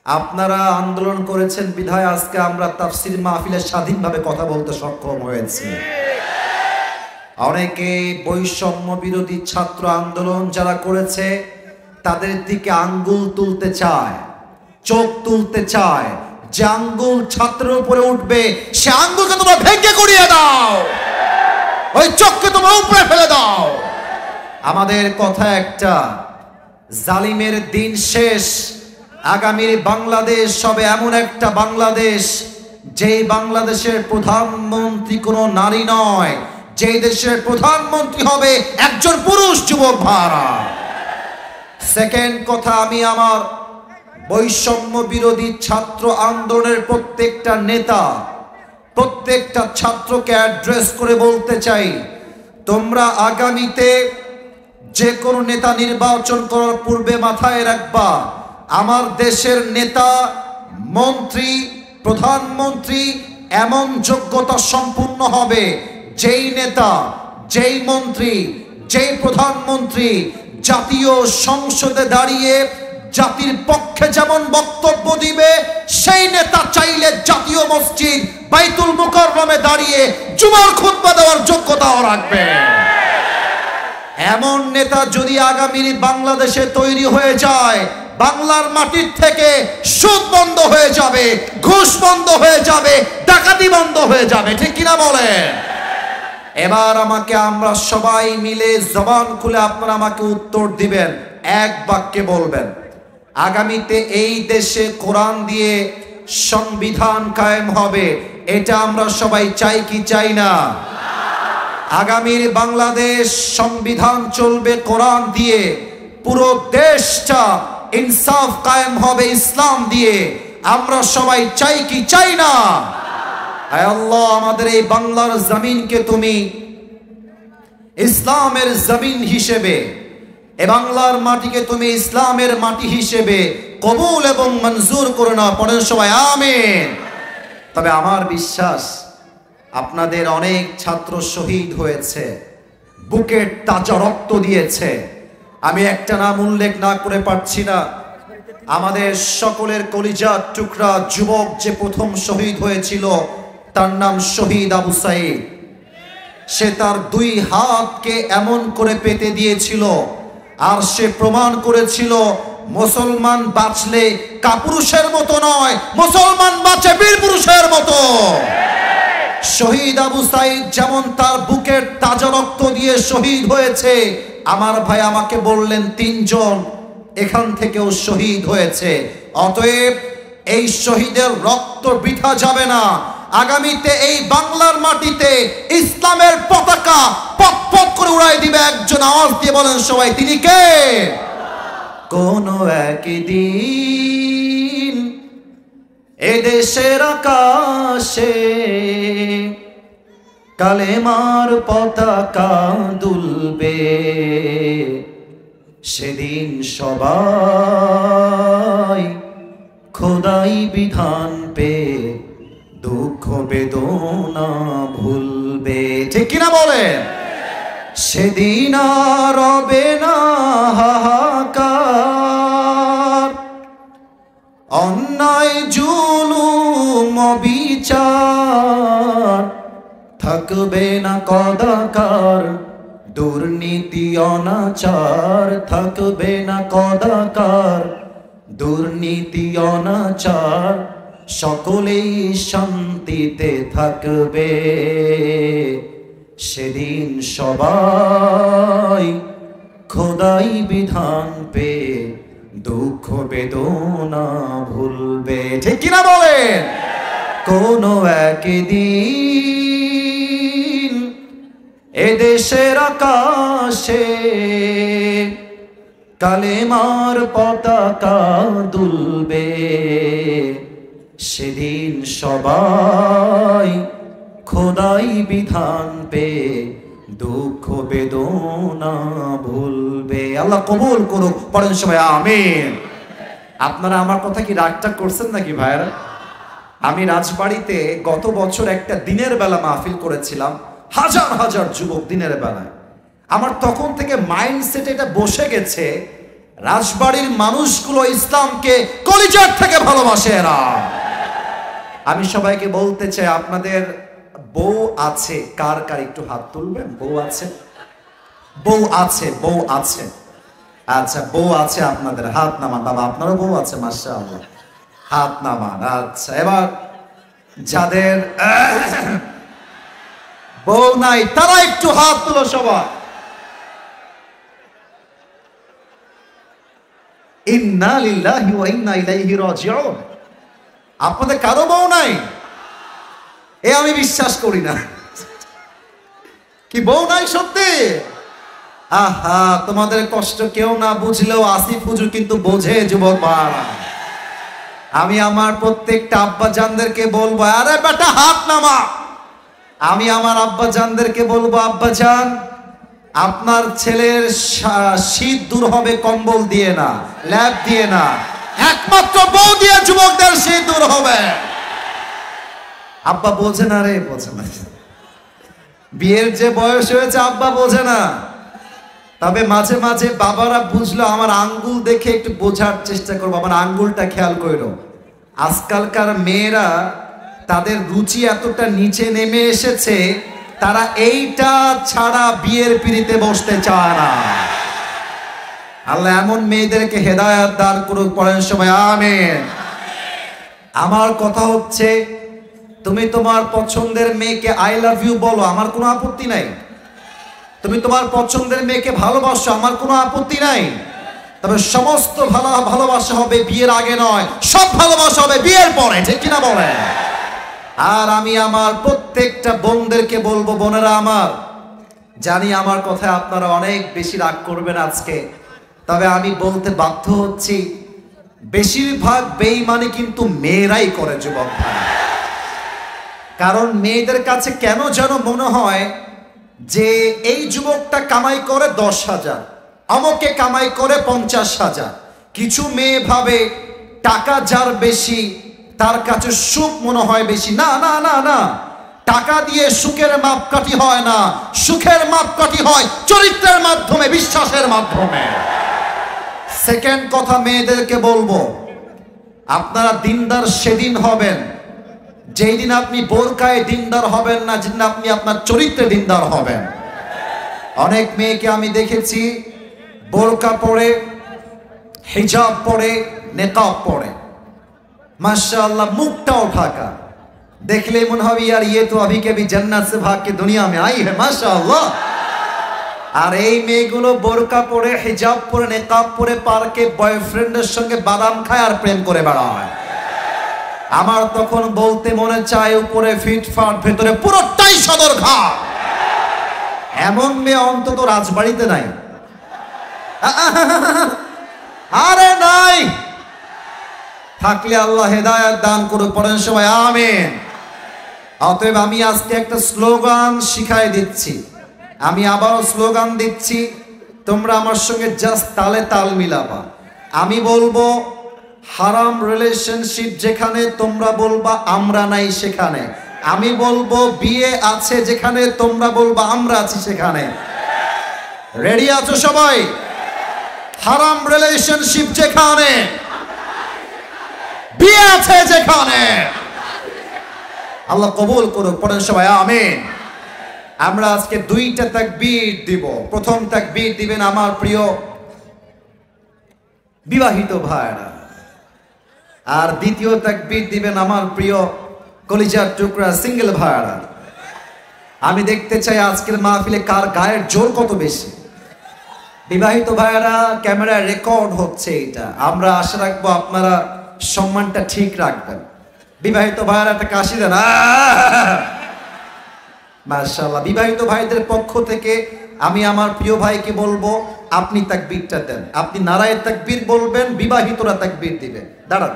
আপনারা আন্দোলন করেছেন বিধায় আজকে আমরা তাফসীর মাহফিলে স্বাধীনভাবে কথা বলতে সক্ষম হয়েছি। অনেকে বৈষম্য বিরোধী ছাত্র আন্দোলন যারা করেছে তাদের দিকে আঙ্গুল তুলতে চায়, চোখ তুলতে চায়। যে আঙ্গুল ছাত্রের উপরে উঠবে সে আঙ্গুলকে তোমরা ভেঙে গুড়িয়ে দাও, ওই চোখকে তোমরা উপরে ফেলে দাও। আমাদের কথা একটা, জালিমের দিন শেষ। আগামীর বাংলাদেশ হবে এমন একটা বাংলাদেশ যেই বাংলাদেশের প্রধানমন্ত্রী কোনো নারী নয়, যেই দেশের প্রধানমন্ত্রী হবে একজন পুরুষ যুবক ভাড়া। সেকেন্ড কথা, আমি আমার বৈষম্য বিরোধী ছাত্র আন্দোলনের প্রত্যেকটা নেতা, প্রত্যেকটা ছাত্রকে অ্যাড্রেস করে বলতে চাই, তোমরা আগামীতে যে কোনো নেতা নির্বাচন করার পূর্বে মাথায় রাখবা, আমার দেশের নেতা, মন্ত্রী, প্রধানমন্ত্রী এমন যোগ্যতা সম্পূর্ণ হবে যেই নেতা, যেই মন্ত্রী, যেই প্রধানমন্ত্রী জাতীয় সংসদে দাঁড়িয়ে জাতির পক্ষে যেমন বক্তব্য দিবে, সেই নেতা চাইলে জাতীয় মসজিদ বাইতুল মুকাররমে দাঁড়িয়ে জুমার খুতবা দেওয়ার যোগ্যতাও রাখবে। এমন নেতা যদি আগামীর বাংলাদেশে তৈরি হয়ে যায়, বাংলার মাটির থেকে সুদ বন্ধ হয়ে যাবে, ঘুষ বন্ধ হয়ে যাবে, ডাকাতি বন্ধ হয়ে যাবে। ঠিক কিনা বলেন? এবার আমাকে আমরা সবাই মিলে জবান খুলে আপনারা আমাকে উত্তর দিবেন, এক বাক্যে বলবেন, আগামীতে এই দেশে কোরআন দিয়ে সংবিধান কায়েম হবে, এটা আমরা সবাই চাই কি চাই না? আগামীর বাংলাদেশ সংবিধান চলবে কোরআন দিয়ে, পুরো দেশটা ইনসাফ কায়েম হবে ইসলাম দিয়ে, আমরা সবাই চাই কি চাই না? আয় আল্লাহ, আমাদের এই বাংলার জমিনকে তুমি ইসলামের জমিন হিসেবে, এ বাংলার মাটিকে তুমি ইসলামের মাটি হিসেবে কবুল এবং মঞ্জুর করে নাও। পড়েন সবাই আমিন। তবে আমার বিশ্বাস আপনাদের অনেক ছাত্র শহীদ হয়েছে, বুকের তাজা রক্ত দিয়েছে। আমি একটা নাম উল্লেখ না করে পারছি না, আমাদের সকলের কলিজার টুকরা যুবক যে প্রথম শহীদ হয়েছিল তার নাম শহীদ আবু সাঈদ। সে তার দুই হাতকে এমন করে পেতে দিয়েছিল আর সে প্রমাণ করেছিল মুসলমান বাঁচলে কাপুরুষের মতো নয়, মুসলমান বাঁচে বীর পুরুষের মতো। শহীদ আবু সাঈদ যেমন তার বুকের তাজা রক্ত দিয়ে শহীদ হয়েছে, আমার ভাই আমাকে বললেন 3 জন এখান থেকেও শহীদ হয়েছে। অতএব এই শহীদের রক্ত বৃথা যাবে না। আগামীতে এই বাংলার মাটিতে ইসলামের পতাকা পথ পথ করে উড়াই দিবে একজন। আওয়াজ দিয়ে বলেন সবাই, তিনি কে? কোনো একদিন এদেশের আকাশে কালেমার পতাকা দুলবে, সেদিন সবাই খোদাই বিধান পে দুঃখ বেদনা ভুলবে। ঠিক কিনা বলে? সেদিন আর রবে না হাহাকার, অন্যায় জুলুম বিচার থাকবে না কদাকার, দুর্নীতি অনাচার থাকবে না কদাকার, দুর্নীতি অনাচার সকলেই শান্তিতে থাকবে। সেদিন সবাই খোদাই বিধান পে দুঃখ বেদনা ভুলবে। ঠিক কিনা বলেন? কোনো একদিন এদেশের আকাশে কালেমার পতাকা দুলবে, সেদিন সবাই খোদাই বিধান পে দুঃখ বেদনা ভুলবে। আল্লাহ কবুল করুক। পড়েন সবাই আমিন। আপনারা আমার কথা কি রাগটা করছেন নাকি ভাইরা? আমি রাজবাড়িতে গত বছর একটা দিনের বেলা মাহফিল করেছিলাম, হাজার হাজার যুবক দিনের বেলায়। আমার তখন থেকে মাইন্ডসেট এটা বসে গেছে, রাজবাড়ির মানুষগুলো ইসলামকে কলিজার থেকে ভালোবাসে এরা। আমি সবাইকে বলতে চাই, আপনাদের বউ আছে কার কার একটু হাত তুলবেন? বউ আছে? বউ আছে, বউ আছে। আচ্ছা, বউ আছে আপনাদের, হাত নামান। বাবা আপনারও বউ আছে? মাশাআল্লাহ, হাত নামান। আচ্ছা, এবার যাদের বউ নাই তারা একটু হাত তুলো সবাই। ইন্না লিল্লাহি ওয়া ইন্না ইলাইহি রাজিউন। আপনাদের কারো বউ নাই? এ আমি বিশ্বাস করি না। কি বউ নাই সত্যি? আহা, তোমাদের কষ্ট কেউ না বুঝলেও আসিফ হুজুর কিন্তু বোঝে যুবক ভাইরা। আমি আমার প্রত্যেকটা আব্বা জানদেরকে বলবো, আরে বেটা হাত নামা। আমি আমার আব্বা জানদেরকে বলবো, আব্বা জান আপনার ছেলের শীত দূর হবে কম্বল দিয়ে না, ল্যাব দিয়ে না, একমাত্র বউ দিয়ে যুবকদের শীত দূর হবে। আব্বা বোঝে না রে, বোঝে না। বিয়ের যে বয়স হয়েছে আব্বা বোঝে না। তবে মাঝে মাঝে বাবারা বুঝলো, আমার আঙ্গুল দেখে একটু বোঝার চেষ্টা করবো, আমার আঙ্গুলটা খেয়াল করো। আজকালকার মেয়েরা তাদের রুচি এতটা নিচে নেমে এসেছে, তারা এইটা ছাড়া বিয়ের পিড়িতে বসতে চায় না। আল্লাহ এমন মেয়েদেরকে হেদায়েত দান করুক, পড়েন সবাই আমিন। আমার কথা হচ্ছে, তুমি তোমার পছন্দের মেয়েকে আই লাভ ইউ বলো, আমার কোনো আপত্তি নাই। তুমি তোমার পছন্দের মেয়েকে ভালোবাসো, আমার কোনো আপত্তি নাই। তবে সমস্ত ভালোবাসা হবে বিয়ের আগে নয়, সব ভালোবাসা হবে বিয়ের পরে, ঠিক কিনা বলে? আর আমি আমার প্রত্যেকটা বোনদেরকে বলবো, বোনেরা আমার, জানি আমার কথায় আপনারা অনেক বেশি রাগ করবেন আজকে, তবে আমি বলতে বাধ্য হচ্ছি, বেশিরভাগ বেঈমানি কিন্তু মেয়েরাই করে যুবক ভাই। কারণ মেয়েদের কাছে কেন যেন মনে হয় যে এই যুবকটা কামাই করে 10,000, অমকে কামাই করে 50,000। কিছু মেয়ে ভাবে টাকা যার বেশি তার কাছে সুখ মনে হয় বেশি। না না না না, টাকা দিয়ে সুখের মাপকাঠি হয় না, সুখের মাপকাঠি হয় চরিত্রের মাধ্যমে, বিশ্বাসের মাধ্যমে। সেকেন্ড কথা মেয়েদেরকে বলবো, আপনারা দিনদার সেদিন হবেন যেই দিন আপনি বোরকায় দিনদার হবেন না, যেদিন আপনি আপনার চরিত্রে দিনদার হবেন। অনেক মেয়েকে আমি দেখেছি বোরকা পরে, হিজাব পরে, নেকাব পরে, माशाअल्लाह मुखटाও ঢাকা, দেখলে মনে হবে यार ये तो अभी के भी जन्नत से भाग के दुनिया में आई है माशाअल्लाह। আর এই মেয়েগুলো বোরকা পরে, হিজাব পরে, নেকাব পরে পার্কে বয়ফ্রেন্ডের সঙ্গে বাদাম খায় আর প্রেম করে বেড়ায়। আমার তখন বলতে মনে চায়, উপরে ফিটফাট, ভেতরে পুরোটাই সদরঘাট। এমন মেয়ে অন্তত রাজবাড়িতে নাই। আরে নাই, থাকলে আল্লাহ হেদায়েত দান করুক, পড়েন সবাই আমিন। অতএব আমি আজকে একটা স্লোগান শিখাই দিচ্ছি, আমি আবারও স্লোগান দিচ্ছি, তোমরা আমার সঙ্গে জাস্ট তালে তাল মিলাবা। আমি বলবো হারাম রিলেশনশিপ যেখানে, তোমরা বলবা আমরা নাই সেখানে। আমি বলবো বিয়ে আছে যেখানে, তোমরা বলবা আমরা আছি সেখানে। রেডি আছো সবাই? হারাম রিলেশনশিপ যেখানে, বিয়ে আছে যেখানে, আল্লাহ কবুল করুক, পড়েন সবাই আমিন। আমরা আজকে দুইটা তাকবীর দিব। প্রথম তাকবীর দিবেন আমার প্রিয় বিবাহিত ভাইরা, আর দ্বিতীয় তাকবীর দিবেন আমার প্রিয় কলিজার টুকরা সিঙ্গেল ভাইরা। আমি দেখতে চাই আজকের মাহফিলে কার গায়ের জোর কত বেশি। বিবাহিত ভাইরা, ক্যামেরা রেকর্ড হচ্ছে এটা, আমরা আশা রাখবো আপনারা সম্মানটা ঠিক রাখবেন। বিবাহিত ভাইরা একটা কাশি দেন, মাশাআল্লাহ। বিবাহিত ভাইদের পক্ষ থেকে আমি আমার প্রিয় ভাইকে বলবো, আপনি তাকবীরটা দেন। আপনি নারায়ে তাকবীর বলবেন, বিবাহিতরা তাকবীর দিবেন। দাঁড়ান,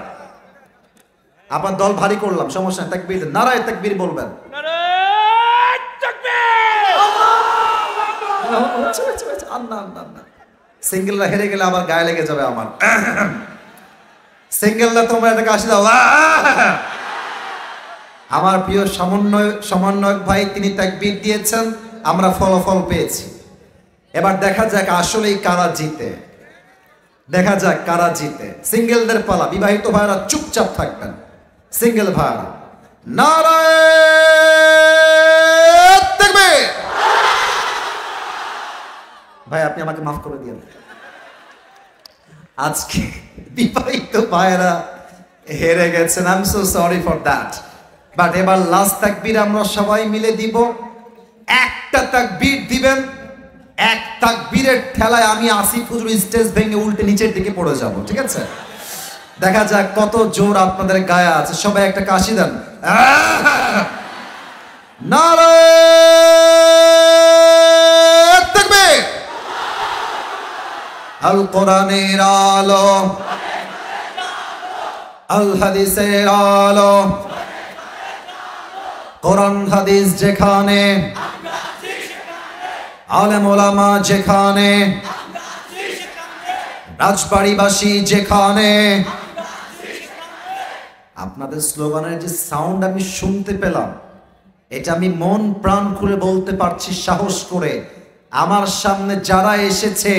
আপনার দল ভারী করলাম, সমস্যা নেই, তাকবীর দেন, নারায়ে তাকবীর বলবেন। নারায়ে তাকবীর। সিঙ্গেলরা হেরে গেলে আবার গায়ে লেগে যাবে আমার। সিঙ্গেলরা তোমরা একটা কাশি দাও। আমার প্রিয় সমন্বয়ক ভাই, তিনি তাকবীর দিয়েছেন, আমরা ফলাফল পেয়েছি। এবার দেখা যাক আসলেই কারা জিতে। দেখা যাক কারা জিতে। সিঙ্গেলদের পালা, বিবাহিত ভাইরা চুপচাপ থাকবেন। সিঙ্গেল ভাইরা নারায়ে তাকবীর। ভাই আপনি আমাকে মাফ করে দিন, আজকে বিবাহিত ভাইরা হেরে গেছেন। I am so sorry for that. But এবার লাস্ট তাকবীর আমরা সবাই মিলে দিব। একটা তাকবীর দিবেন, এক তাকবীরের ঠেলায় আমি আসিফ হুজুর স্টেজ ভেঙে উল্টে নিচের দিকে পড়ে যাব, ঠিক আছে? দেখা যাক কত জোর আপনাদের গায়ে আছে। সবাই একটা কাশি দেন। নারায়ে তাকবীর। আল কোরআনের আলো, আল হাদিসের আলো, কোরআন হাদিস যেখানে, আলেম ওলামা যেখানে, রাজবাড়িবাসী যেখানে। আপনাদের স্লোগানের যে সাউন্ড আমি শুনতে পেলাম, এটা আমি মন প্রাণ খুলে বলতে পারছি সাহস করে। আমার সামনে যারা এসেছে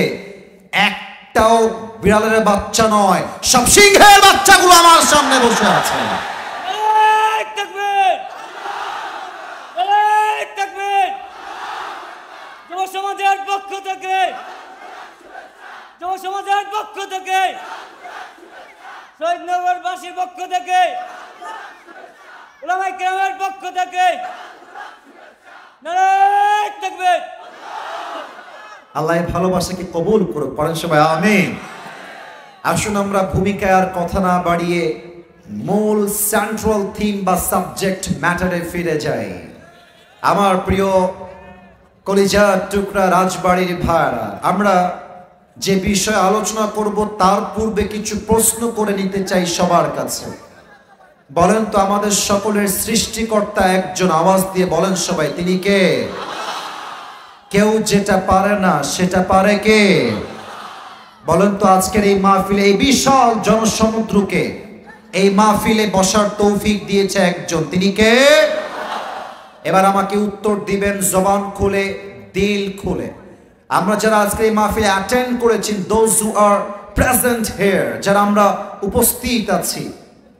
একটাও বিড়ালের বাচ্চা নয়, সব সিংহের বাচ্চাগুলো আমার সামনে বসে আছে। সমাজের পক্ষ থেকে, যুব সমাজের পক্ষ থেকে, শহীদনগরবাসীর পক্ষ থেকে, উলামায়ে কেরামের পক্ষ থেকে নারায়ে তাকবীর। আল্লাহ ভালোবাসাকে কবুল করুক, পড়েন সবাই আমিন। আসুন আমরা ভূমিকায় আর কথা না বাড়িয়ে মূল সেন্ট্রাল থিম বা সাবজেক্ট ম্যাটারে ফিরে যাই। আমার প্রিয় কলিজার টুকরা রাজবাড়ির ভাইরা, আমরা যে বিষয়ে আলোচনা করব তার পূর্বে কিছু প্রশ্ন করে নিতে চাই সবার কাছে। বলেন তো আমাদের সকলের সৃষ্টিকর্তা একজন, আওয়াজ দিয়ে বলেন সবাই, তিনি কে? কেউ যেটা পারে না সেটা পারে কে? বলেন তো আজকের এই মাহফিলে, এই বিশাল জনসমুদ্রকে এই মাহফিলে বসার তৌফিক দিয়েছে একজন, তিনি কে? এবার আমাকে উত্তর দিবেন জবান খুলে, দিল খুলে। আমরা যারা আজকে এই মাহফিলে অ্যাটেন্ড করেছি, those who are present here, যারা আমরা উপস্থিত আছি,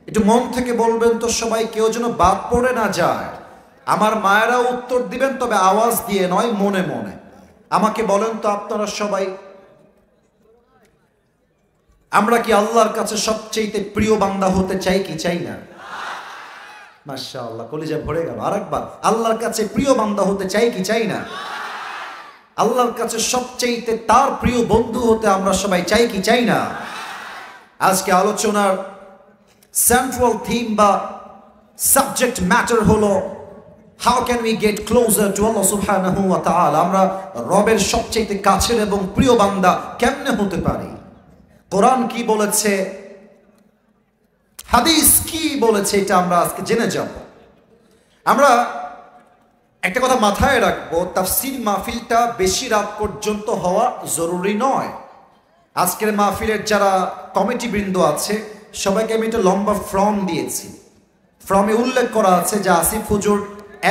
একটু মন থেকে বলবেন তো সবাই, কেউ যেন বাদ পড়ে না যায়। আমার মায়েরা উত্তর দিবেন, তবে আওয়াজ দিয়ে নয়, মনে মনে। আমাকে বলেন তো আপনারা সবাই, আমরা কি আল্লাহর কাছে সবচেয়ে প্রিয় বান্দা হতে চাই কি চাই না? মাশাআল্লাহ, কলিজা ভরে গেল। আরেকবার, আল্লাহর কাছে প্রিয় বান্দা হতে চাই কি চাই না? আল্লাহর কাছে সবচেয়ে তার প্রিয় বন্ধু হতে আমরা সবাই চাই কি চাই না? আজকে আলোচনার সেন্ট্রাল থিম বা সাবজেক্ট ম্যাটার হলো how can we get closer to আল্লাহ সুবহানাহু ওয়া তাআলা। আমরা রবের সবচেয়ে কাছের এবং প্রিয় বান্দা কেমনে হতে পারি? কোরআন কি বলেছে, হাদিস কি বলেছে, এটা আমরা আজকে জেনে যাব। আমরা একটা কথা মাথায় রাখবো, তাফসীর মাহফিলটা বেশি রাত পর্যন্ত হওয়া জরুরি নয়। আজকের মাহফিলের যারা কমিটি বৃন্দ আছে সবাইকে আমি একটা লম্বা ফর্ম দিয়েছি। ফর্মে উল্লেখ করা আছে যে আসিফ হুজুর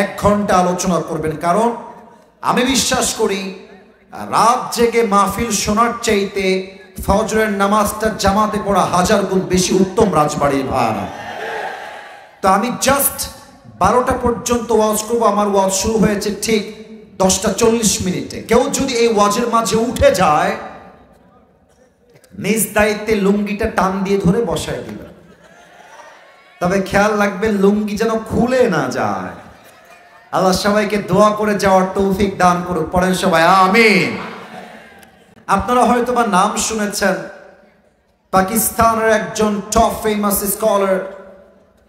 1 ঘন্টা আলোচনা করবেন, কারণ আমি বিশ্বাস করি রাত জেগে মাহফিল শোনার চাইতে ফজরের নামাজটা জামাতে পড়া 1000 গুণ বেশি উত্তম রাজবাড়ির ভাড়া। তো আমি জাস্ট 12টা পর্যন্ত ওয়াজ করবো। আমার ওয়াজ শুরু হয়েছে ঠিক 10:40 কেউ যদি এই ওয়াজের মাঝে উঠে যায়, নিজ দায়িত্বে লুঙ্গিটা টান দিয়ে ধরে বসায় দিবেন। তবে খেয়াল রাখবেন লুঙ্গি যেন খুলে না যায়। আল্লাহ সবাইকে দোয়া করে যাওয়ার তৌফিক দান করুক, পড়েন সবাই আমিন। আপনারা হয়তো বা নাম শুনেছেন, পাকিস্তানের একজন টপ ফেমাস স্কলার,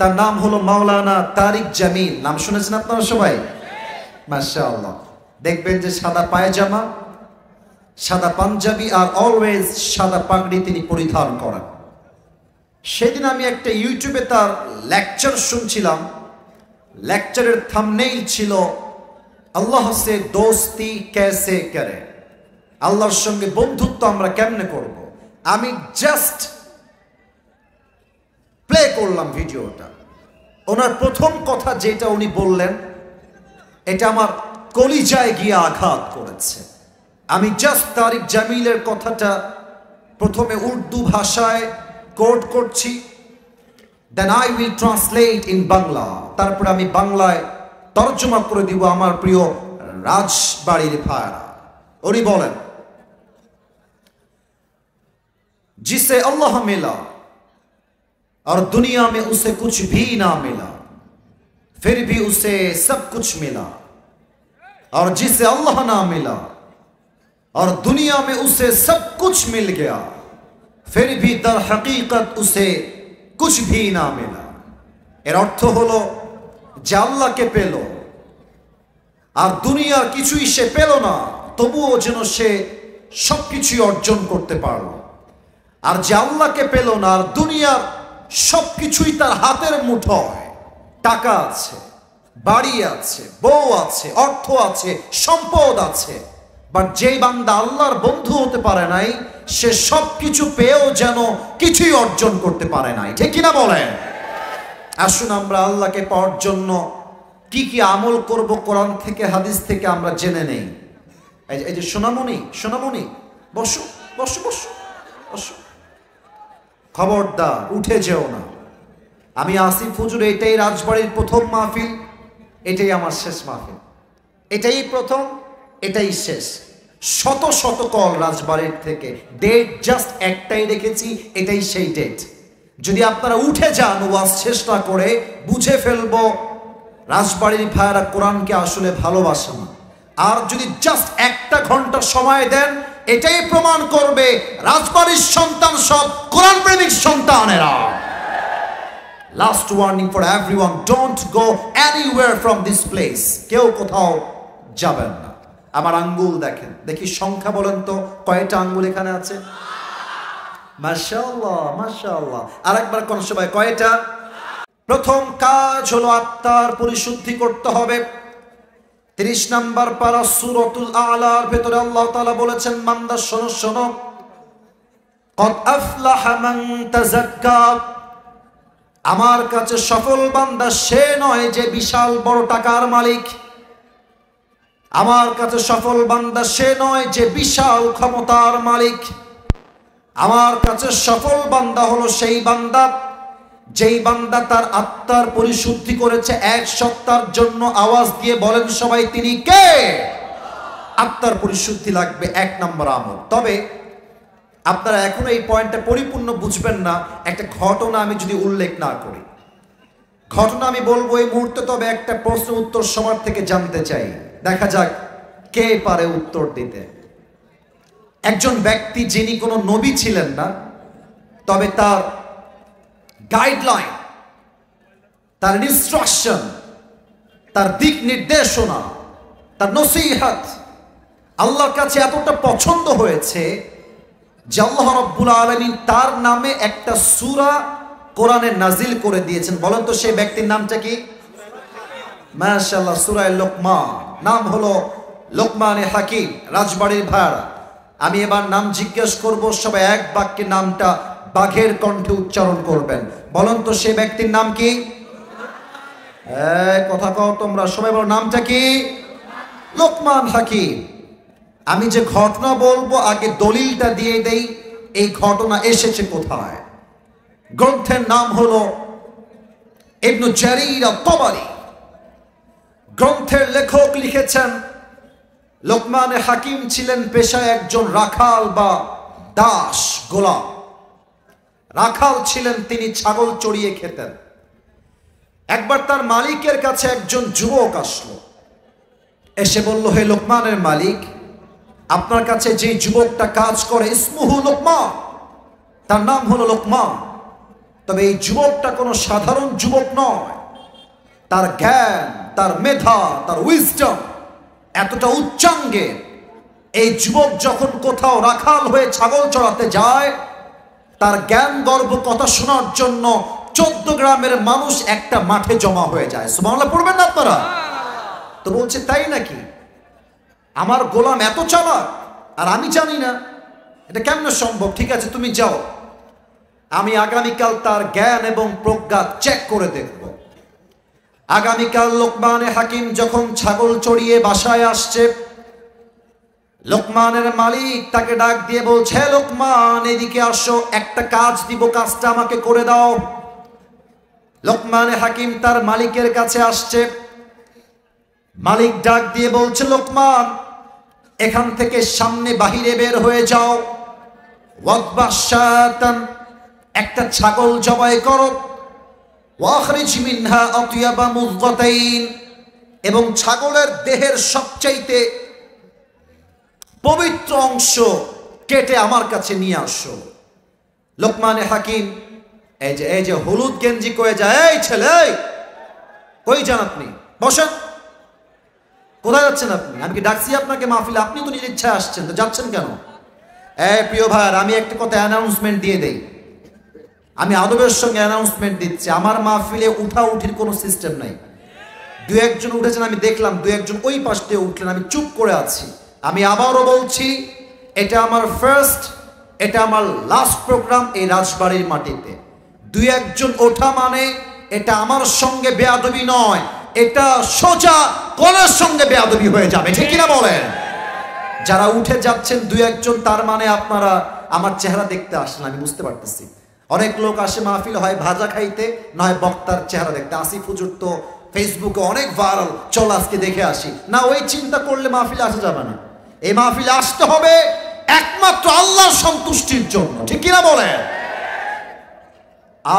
তার নাম হলো মাওলানা তারিক জামিল। নাম শুনেছেন আপনারা সবাই? মাশাআল্লাহ। দেখবেন যে সাদা পায়জামা, সাদা পাঞ্জাবি আর অলওয়েজ সাদা পাগড়ি তিনি পরিধান করেন। সেদিন আমি একটা ইউটিউবে তার লেকচার শুনছিলাম। লেকচারের থাম্বনেইল ছিল আল্লাহ সে দোস্তি কেসে করে, আল্লাহর সঙ্গে বন্ধুত্ব আমরা কেমনে করব। আমি জাস্ট প্লে করলাম ভিডিওটা। ওনার প্রথম কথা যেটা উনি বললেন, এটা আমার কলিজায় গিয়ে আঘাত করেছে। আমি জাস্ট তারিক জামিলের কথাটা প্রথমে উর্দু ভাষায় কোট করছি, then I will translate in Bangla, তারপরে আমি বাংলায় তর্জমা করে দিব আমার প্রিয় রাজবাড়ির ভাইরা। উনি বলেন, जिसे अल्लाह मिला और दुनिया में उसे कुछ भी ना मिला, फिर भी उसे सब कुछ मिला, और जिसे अल्लाह ना मिला और दुनिया में उसे सब कुछ मिल गया, फिर भी दर हकीकत उसे कुछ भी ना मिला। এর অর্থ হলো যে আল্লাহকে পেল আর দুনিয়ার কিছুই সে পেল না, তবুও যেন সে সবকিছুই অর্জন করতে পারল। আর যে আল্লাহকে পেল না আর দুনিয়ার সবকিছুই তার হাতের মুঠোয়, টাকা আছে, বাড়ি আছে, বউ আছে, অর্থ আছে, সম্পদ আছে, বাট যেই বান্দা আল্লাহর বন্ধু হতে পারে নাই, সে সবকিছু পেয়েও যেন কিছুই অর্জন করতে পারে নাই। ঠিক কিনা বলেন? আসুন আমরা আল্লাহকে পাওয়ার জন্য কি কি আমল করব কোরআন থেকে হাদিস থেকে আমরা জেনে নেই। এই যে সোনামণি বসো বসো বসো বসো, খবরদার উঠে যেও না। আমি আসিফ হুজুর, এটাই রাজবাড়ির প্রথম মাহফিল, এটাই আমার শেষ মাহফিল, এটাই প্রথম, এটাই শেষ। শত শত কল রাজবাড়ির থেকে, ডেট জাস্ট একটাই রেখেছি, এটাই সেই ডেট। যদি আপনারা উঠে যান ওয়াজ শেষ না করে, বুঝে ফেলবো রাজবাড়ির ভাইয়েরা কোরআনকে আসলে ভালোবাসে না। আর যদি জাস্ট একটা ঘন্টা সময় দেন, এটাই প্রমাণ করবে রাজবাড়ির সন্তান সব কোরআন প্রেমিক সন্তানেরা। Last warning for everyone, don't go anywhere from this place. কেউ কোথাও যাবেন না। আমার আঙ্গুল দেখেন, দেখি সংখ্যা বলেন তো, কয়টা আঙ্গুল এখানে আছে? মাশাআল্লাহ মাশাআল্লাহ। আরেকবার কোন সবাই, কয়টা? প্রথম কাজ হলো আত্মার পরিশুদ্ধি করতে হবে। 30 নম্বর পারা সূরাতুল আলার ভেতরে আল্লাহ তাআলা বলেছেন, বান্দা শোনো শোনো, কদ আফলাহা মান তাযাক্কা, আমার কাছে সফল বান্দা সে নয় যে বিশাল বড় টাকার মালিক, আমার কাছে সফল বান্দা সে নয় যে বিশাল ক্ষমতার মালিক, আমার কাছে সফল বান্দা হলো সেই বান্দা যেই বান্দা তার আত্মার পরিশুদ্ধি করেছে 1 সপ্তাহের জন্য। আওয়াজ দিয়ে বলেন সবাই, তিনি কে? আত্মার পরিশুদ্ধি লাগবে 1 নম্বর আমল। তবে আপনারা এখনো এই পয়েন্টটা পরিপূর্ণ বুঝবেন না একটা ঘটনা আমি যদি উল্লেখ না করি। ঘটনা আমি বলবো এই মুহূর্তে, তবে একটা প্রশ্ন উত্তর সবার থেকে জানতে চাই, দেখা যাক কে পারে উত্তর দিতে। একজন ব্যক্তি যিনি কোনো নবী ছিলেন না, তবে তার গাইডলাইন, তার ইনস্ট্রাকশন, তার দিক নির্দেশনা, তার নসিহত আল্লাহর কাছে এতটা পছন্দ হয়েছে যে আল্লাহ রাব্বুল আলামিন তার নামে একটা সূরা কোরআনে নাজিল করে দিয়েছেন। বলেন তো সেই ব্যক্তির নামটা কি? মাশাআল্লাহ, সূরা লোকমান। নাম হলো লোকমানে হাকিম। রাজবাড়ির ভাইরা, আমি এবার নাম জিজ্ঞেস করব, সবাই এক বাক্যে নামটা বাঘের কণ্ঠে উচ্চারণ করবেন। বলেন তো সেই ব্যক্তির নাম কি? কথা কও তোমরা, সবাই বলো নামটা কি? লোকমান হাকিম। আমি যে ঘটনা বলবো আগে দলিলটা দিয়ে দেই, এই ঘটনা এসেছে কোথায়। গ্রন্থের নাম হলো ইবনু জারীর আত-তাবারী। গ্রন্থের লেখক লিখেছেন, লোকমানে হাকিম ছিলেন পেশায় একজন রাখাল বা দাস, গোলাম। রাখাল ছিলেন তিনি, ছাগল চড়িয়ে খেতেন। একবার তার মালিকের কাছে একজন যুবক আসলো, এসে বলল, হে লোকমানের মালিক, আপনার কাছে যে যুবকটা কাজ করে, ইসমুহু লোকমান, তার নাম হলো লোকমান, তবে এই যুবকটা কোনো সাধারণ যুবক নয়। তার জ্ঞান, তার মেধা, তার উইজডম এতটা উচ্চাঙ্গের, এই যুবক যখন কোথাও রাখাল হয়ে ছাগল চড়াতে যায়, তার জ্ঞান গর্ব কথা শোনার জন্য 14 গ্রামের মানুষ একটা মাঠে জমা হয়ে যায়। সুবহানাল্লাহ পড়বেন না আপনারা? তো বলছে, তাই নাকি? আমার গোলাম এত চালাক আর আমি জানি না, এটা কেমন সম্ভব? ঠিক আছে, তুমি যাও, আমি আগামীকাল তার জ্ঞান এবং প্রজ্ঞা চেক করে দেখব। আগামীকাল লোকমানে হাকিম যখন ছাগল চড়িয়ে বাসায় আসছে, লোকমানের মালিক তাকে ডাক দিয়ে বলছে, লোকমান এদিকে আসো, একটা কাজ দিব, কাজটা আমাকে করে দাও। লোকমান হাকিম তার মালিকের কাছে আসছে। মালিক ডাক দিয়ে বলছে, লোকমান এখান থেকে সামনে বাহিরে বের হয়ে যাও, ওয়াদবাশাতান একটা ছাগল জবাই করো, ওয়াখরিজ মিনহা আতিয়াবা মুযগাতাইন এবং ছাগলের দেহের সবচাইতে পবিত্র অংশ কেটে আমার কাছে নিয়ে আসো। লোকমানে হাকিম এই যে হলুদ গেঞ্জি কয়ে যায়, এই ছেলে কই যান আপনি? বসেন। কোথায় যাচ্ছেন আপনি? আমি কি ডাকছি আপনাকে মাহফিলে? আপনি তো নিজের ইচ্ছায় আসছেন, তো যাচ্ছেন কেন? প্রিয় ভাইয়ার, আমি একটা কথা অ্যানাউন্সমেন্ট দিয়ে দেই। আমি আদবের সঙ্গে অ্যানাউন্সমেন্ট দিচ্ছি, আমার মাহফিলে উঠা উঠির কোনো সিস্টেম নাই। দু একজন উঠেছেন, আমি দেখলাম, দু একজন ওই পাশ দিয়ে উঠলেন, আমি চুপ করে আছি। আমি আবারও বলছি, এটা আমার ফার্স্ট, এটা আমার লাস্ট প্রোগ্রাম এই রাজবাড়ির মাটিতে। দু একজন ওঠা মানে এটা আমার সঙ্গে বেয়াদবি নয়, এটা সোজা কোনের সঙ্গে বেয়াদবি হয়ে যাবে, ঠিক কিনা বলেন? যারা উঠে যাচ্ছেন দু একজন, তার মানে আপনারা আমার চেহারা দেখতে আসেন, আমি বুঝতে পারতেছি। অনেক লোক আসে মাহফিল হয় ভাজা খাইতে, নয় বক্তার চেহারা দেখতে। আসিফ হুজুর তো ফেসবুকে অনেক ভাইরাল, চল আজকে দেখে আসি। না, ওই চিন্তা করলে মাহফিলে আসা যাবে না। এই মাহফিলে আসতে হবে একমাত্র আল্লাহর সন্তুষ্টির জন্য, ঠিক কিনা বলেন?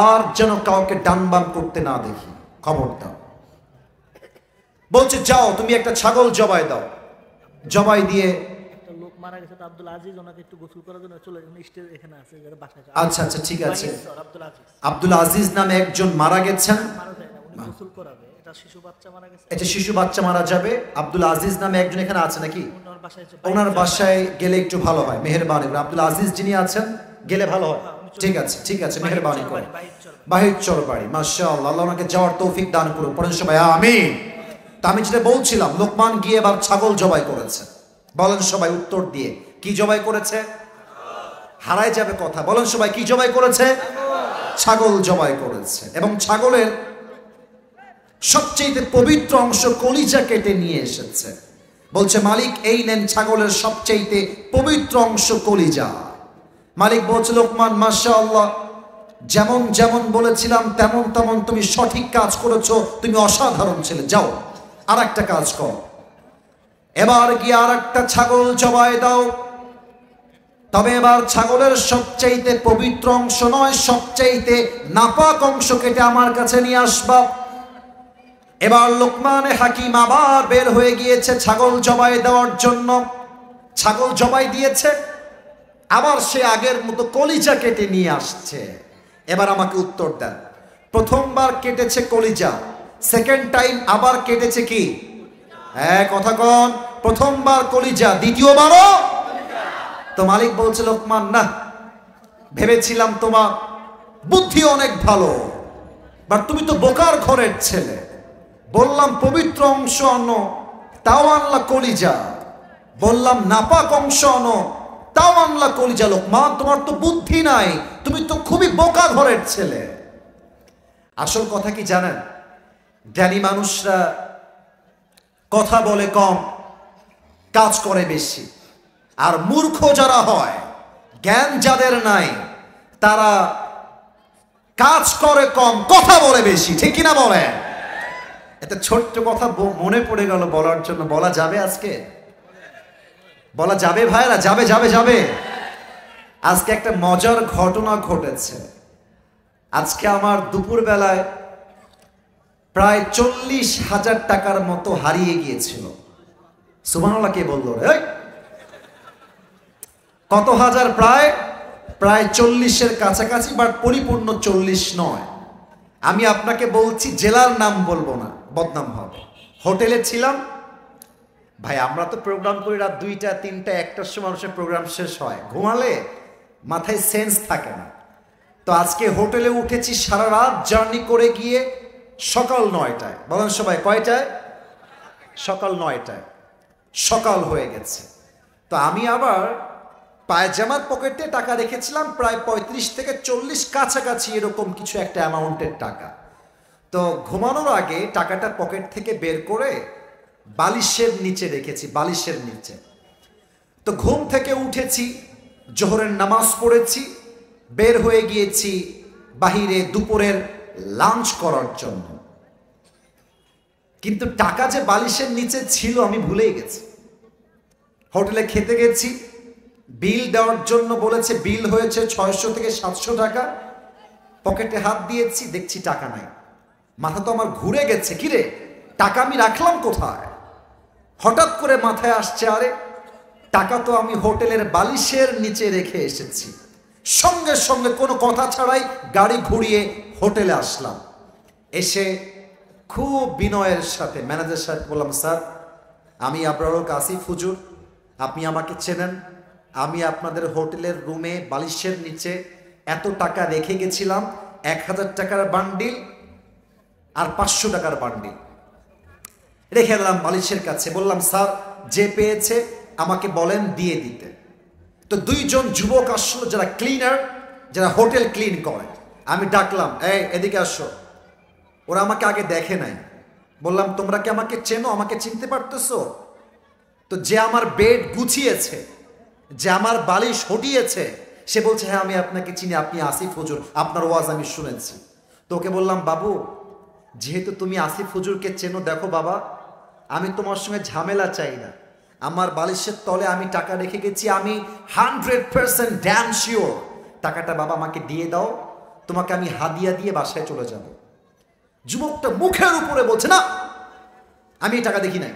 আর যেন কাউকে ডানবাম করতে না দেখি, খবর দাও। বলছে যাও তুমি একটা ছাগল জবাই দাও। জবাই দিয়ে একটা লোক মারা গেছে, তো আব্দুল আজিজ ওনাকে একটু গোসল করার জন্য চলে স্টেজ এখানে আছে, যারা বাসায়। আচ্ছা আচ্ছা, ঠিক আছে। আব্দুল আজিজ, আব্দুল আজিজ নামে একজন মারা গেছেন। মারা যায় না, উনি গোসল করাবে। এটা শিশু বাচ্চা মারা গেছে, এটা শিশু বাচ্চা মারা যাবে। আব্দুল আজিজ নামে একজন এখানে আছে নাকি? ওনার বাসায় ওনার বাসায় গেলে একটু ভালো হয়, মেহেরবানি করে। আব্দুল আজিজ যিনি আছেন গেলে ভালো হয়। ঠিক আছে ঠিক আছে, মেহেরবানি করে। বাহির চর বাড়ি, মাশাআল্লাহ, আল্লাহ ওনাকে যাওয়ার তৌফিক দান করুন। পড়েন সবাই আমিন। তা আমি যেটা বলছিলাম, লোকমান গিয়ে এবার ছাগল জবাই করেছে। বলেন সবাই উত্তর দিয়ে, কি জবাই করেছে? হারায় যাবে কথা। বলেন সবাই, কি জবাই করেছে? ছাগল জবাই করেছে। এবং ছাগলের সবচেয়ে পবিত্র অংশ কলিজা কেটে নিয়ে এসেছে। বলছে মালিক, এই নেন ছাগলের সবচেয়ে পবিত্র অংশ কলিজা। মালিক বলছে, লোকমান মাশাআল্লাহ, যেমন যেমন বলেছিলাম তেমন তেমন তুমি সঠিক কাজ করেছো, তুমি অসাধারণ ছেলে, যাও আর একটা কাজ কর। এবার গিয়ে আর একটা ছাগল জবাই দাও। তবে এবার ছাগলের সবচাইতে পবিত্র অংশ নয়, সবচাইতে নাপাক অংশ কেটে আমার কাছে নিয়ে আসবা। এবার লোকমানে হাকিম আবার বের হয়ে গিয়েছে ছাগল জবাই দেওয়ার জন্য। ছাগল জবাই দিয়েছে, আবার সে আগের মতো কলিজা কেটে নিয়ে আসছে। এবার আমাকে উত্তর দেন, প্রথমবার কেটেছে কলিজা, সেকেন্ড টাইম আবার কেটেছে কি? হ্যাঁ কথা কন, প্রথমবার কলিজা, দ্বিতীয়বারও। তো মালিক বলছে, লোকমান না, ভেবেছিলাম তোমার বুদ্ধি অনেক ভালো, বাট তুমি তো বোকার ঘরের ছেলে। বললাম পবিত্র অংশ আনো, তাও আনলা কলিজা। বললাম নাপাক অংশ আনো, তাও আনলা কলিজা। লোকমান, তোমার তো বুদ্ধি নাই, তুমি তো খুবই বোকা ঘরের ছেলে। আসল কথা কি জানেন? জ্ঞানী মানুষরা কথা বলে কম, কাজ করে বেশি। আর মূর্খ যারা হয়, জ্ঞান যাদের নাই, তারা কাজ করে কম, কথা বলে বেশি, ঠিক কিনা বলে? একটা ছোট্ট কথা মনে পড়ে গেল বলার জন্য, বলা যাবে আজকে? বলা যাবে ভাইরা? যাবে যাবে যাবে। আজকে একটা মজার ঘটনা ঘটেছে। আজকে আমার দুপুর বেলায় প্রায় 40,000 টাকার মতো হারিয়ে গিয়েছিল। সুবহানাল্লাহ, কে বললো রে? কত হাজার? প্রায় 40-এর কাছাকাছি, বাট পরিপূর্ণ 40 নয়। আমি আপনাকে বলছি, জেলার নাম বলবো না, বদনাম হবে। হোটেলে ছিলাম ভাই, আমরা তো প্রোগ্রাম করি রাত 2টা 3টা 1টার সময় মানুষের প্রোগ্রাম শেষ হয়, ঘুমালে মাথায় সেন্স থাকে না। তো আজকে হোটেলে উঠেছি, সারা রাত জার্নি করে গিয়ে সকাল 9টায়। বলেন সবাই, কয়টায়? সকাল 9টায় সকাল হয়ে গেছে। তো আমি আবার পায়জামার পকেটে টাকা রেখেছিলাম, প্রায় 35 থেকে 40 কাছাকাছি এরকম কিছু একটা অ্যামাউন্টের টাকা। তো ঘুমানোর আগে টাকাটা পকেট থেকে বের করে বালিশের নিচে রেখেছি, বালিশের নিচে। তো তো ঘুম থেকে উঠেছি, জোহরের নামাজ পড়েছি, বের হয়ে গিয়েছি বাহিরে দুপুরের লাঞ্চ করার জন্য। কিন্তু টাকা যে বালিশের নিচে ছিল আমি ভুলেই গেছি। হোটেলে খেতে গেছি, বিল দেওয়ার জন্য বলেছে, বিল হয়েছে 600 থেকে 700 টাকা। পকেটে হাত দিয়েছি, দেখছি টাকা নাই। মাথা তো আমার ঘুরে গেছে, কিরে টাকা আমি রাখলাম কোথায়? হঠাৎ করে মাথায় আসছে, আরে টাকা তো আমি হোটেলের বালিশের নিচে রেখে এসেছি। সঙ্গে সঙ্গে কোনো কথা ছাড়াই গাড়ি ঘুরিয়ে হোটেলে আসলাম। এসে খুব বিনয়ের সাথে ম্যানেজার সাহেব বললাম, স্যার আমি আবরারুল আসিফ হুজুর, আপনি আমাকে চেনেন, আমি আপনাদের হোটেলের রুমে বালিশের নিচে এত টাকা রেখে গেছিলাম, 1000 টাকার বান্ডিল আর 500 টাকার বান্ডিল রেখে দিলাম বালিশের কাছে। বললাম, স্যার যে পেয়েছে আমাকে বলেন দিয়ে দিতে। তো দুইজন যুবক আসলো, যারা ক্লিনার, যারা হোটেল ক্লিন করে। আমি ডাকলাম, এই এদিকে আসো। ওরা আমাকে আগে দেখে নাই। বললাম, তোমরা কি আমাকে চেনো, আমাকে চিনতে পারতেছো? তো যে আমার বেড গুছিয়েছে, যে আমার বালিশ হটিয়েছে, সে বলছে, হ্যাঁ আমি আপনাকে চিনি, আপনি আসিফ হুজুর, আপনার ওয়াজ আমি শুনেছি। তো ওকে বললাম, বাবু যেহেতু তুমি আসিফ হুজুরকে চেনো, দেখো বাবা আমি তোমার সঙ্গে ঝামেলা চাই না। আমার বালিশের তলে আমি টাকা রেখে গেছি, আমি 100% ড্যাম শিওর টাকাটা বাবা আমাকে দিয়ে দাও, তোমাকে আমি হাদিয়া দিয়ে বাসায় চলে যাব। যুবকটা মুখের উপরে বলছে, না আমি এই টাকা দেখি নাই,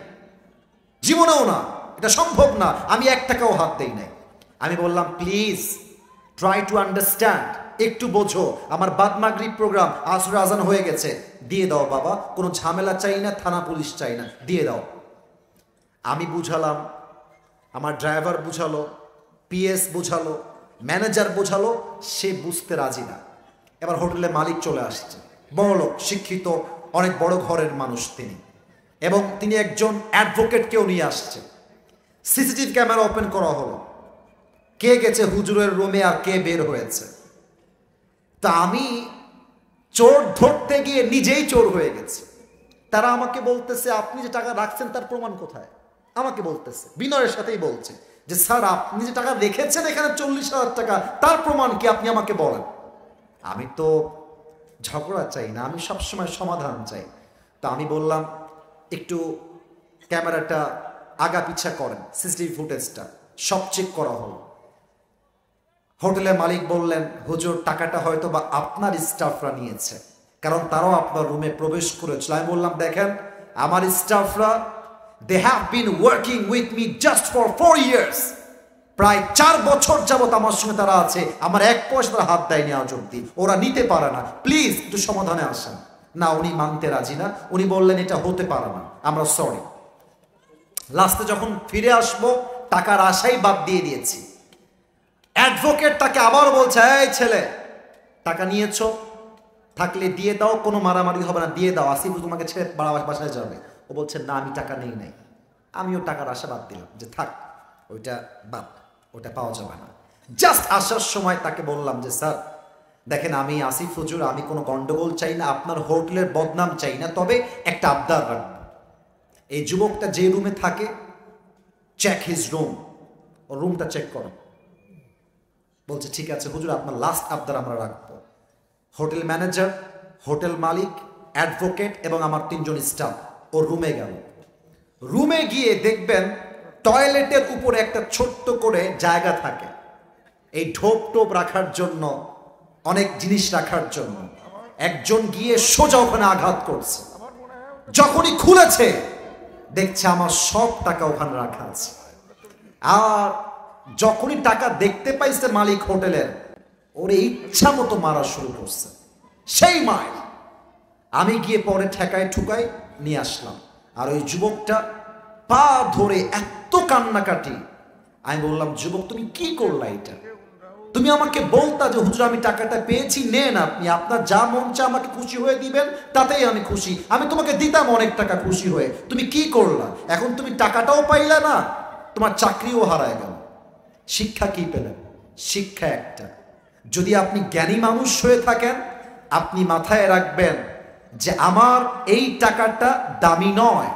জীবনেও না, এটা সম্ভব না, আমি 1 টাকাও হাত দেই নাই। আমি বললাম, প্লিজ ট্রাই টু আন্ডারস্ট্যান্ড, একটু বোঝো, আমার বাদ মাগরিব প্রোগ্রাম, আসর আজান হয়ে গেছে, দিয়ে দাও বাবা, কোনো ঝামেলা চাই না, থানা পুলিশ চাই না, দিয়ে দাও। আমি বুঝালাম, আমার ড্রাইভার বুঝালো, পিএস বুঝালো, ম্যানেজার বুঝালো, সে বুঝতে রাজি না। এবার হোটেলে মালিক চলে আসছে, বড় লোক, শিক্ষিত, অনেক বড় ঘরের মানুষ তিনি, এবং তিনি একজন অ্যাডভোকেটকেও নিয়ে আসছে। সিসিটিভি ক্যামেরা ওপেন করা হলো, কে গেছে হুজুরের রুমে আর কে বের হয়েছে। তা আমি চোর ধরতে গিয়ে নিজেই চোর হয়ে গেছি। তারা আমাকে বলতেছে, আপনি যে টাকা রাখছেন তার প্রমাণ কোথায়? আমাকে বলতেছে, বিনয়ের সাথেই বলছে যে, স্যার আপনি যে টাকা রেখেছেন এখানে 40,000 টাকা, তার প্রমাণ কি আপনি আমাকে বলেন। আমি তো ঝগড়া চাই না, আমি সবসময় সমাধান চাই। তা আমি বললাম, একটু ক্যামেরাটা আগা পিছা করেন, সিসিটিভি ফুটেজটা সব চেক করা হলো। হোটেলের মালিক বললেন, হুজুর টাকাটা হয়তো বা আপনার স্টাফরা নিয়েছে, কারণ তারাও আপনার রুমে প্রবেশ করেছিল। আমি বললাম, দেখেন আমার স্টাফরা, they have been working with me just for 4 years, প্রায় 4 বছর যাবত আমার সঙ্গে তারা আছে, আমার 1 পয়সা তারা হাত দেয়নি আজ অব্দি, ওরা নিতে পারে না, প্লিজ একটু সমাধানে আসেন। না, উনি মানতে রাজি না, উনি বললেন এটা হতে পারে না, আমরা সরি। লাস্টে যখন ফিরে আসবো, টাকার আশাই বাদ দিয়ে দিয়েছি। অ্যাডভোকেট তাকে আবার বলছে, এই ছেলে টাকা নিয়েছো, থাকলে দিয়ে দাও, কোনো মারামারি হবে না, দিয়ে দাও, আসিফ তোমাকে ছেড়ে বাসায় যাবে। ও বলছে, না আমি টাকা নেই নাই। আমিও টাকার আশা বাদ দিলাম, যে থাক ওইটা বাদ, ওটা পাওয়া যাবে না। জাস্ট আসার সময় তাকে বললাম যে, স্যার দেখেন আমি আসিফ হুজুর, আমি কোনো গন্ডগোল চাই না, আপনার হোটেলের বদনাম চাই না, তবে একটা আবদার রাখবো, এই যুবকটা যে রুমে থাকে, চেক হিজ রুম, ও রুমটা চেক করো। বলছে, ঠিক আছে হুজুর, আপনার লাস্ট আবদার আমরা রাখবো। হোটেল ম্যানেজার, হোটেল মালিক, অ্যাডভোকেট এবং আমার 3 জন স্টাফ ওর রুমে গেল। রুমে গিয়ে দেখবেন টয়লেটের উপরে একটা ছোট্ট করে জায়গা থাকে, এই ঢোপ টোপ রাখার জন্য, অনেক জিনিস রাখার জন্য। একজন গিয়ে সোজা ওখানে আঘাত করছে। যখনই খুলেছে দেখছে আমার সব টাকা ওখানে রাখা আছে। আর যখনই টাকা দেখতে পাইছে মালিক হোটেলের, ওরে ইচ্ছা মতো মারা শুরু করছে, সেই মায়ের। আমি গিয়ে পরে ঠেকায় ঠুকাই নিয়ে আসলাম। আর ওই যুবকটা পা ধরে এত কান্নাকাটি। আমি বললাম, যুবক তুমি কি করলা এটা? তুমি আমাকে বলতা যে হুজুর আমি টাকাটা পেয়েছি, নেন আপনি, আপনার যা মন চা আমাকে খুশি হয়ে দিবেন, তাতেই আমি খুশি, আমি তোমাকে দিতাম অনেক টাকা খুশি হয়ে। তুমি কি করলা? এখন তুমি টাকাটাও পাইলা না, তোমার চাকরিও হারায় গেল। শিক্ষা কি পেলেন? শিক্ষা একটা, যদি আপনি জ্ঞানী মানুষ হয়ে থাকেন, আপনি মাথায় রাখবেন যে আমার এই টাকাটা দামি নয়,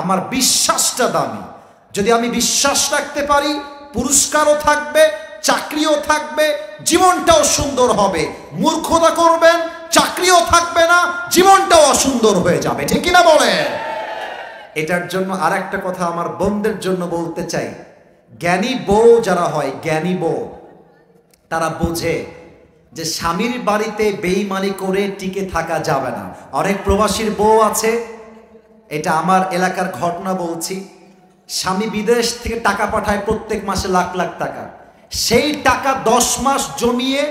আমার বিশ্বাসটা দামি। যদি আমি বিশ্বাস রাখতে পারি, পুরস্কারও থাকবে, চাকরিও থাকবে, জীবনটাও সুন্দর হবে। মূর্খতা করবেন, চাকরিও থাকবে না, জীবনটাও অসুন্দর হয়ে যাবে। ঠিক কিনা বলে? এটার জন্য আর একটা কথা আমার বোনদের জন্য বলতে চাই, জ্ঞানী বউ যারা হয়, জ্ঞানী বউ তারা বোঝে যে স্বামীর বাড়িতে বেঈমানি করে টিকে থাকা যাবে না। অনেক প্রবাসীর বউ আছে, এটা আমার এলাকার ঘটনা বলছি, স্বামী বিদেশ থেকে টাকা পাঠায় প্রত্যেক মাসে লাখ লাখ টাকা, সেই টাকা 10 মাস জমিয়ে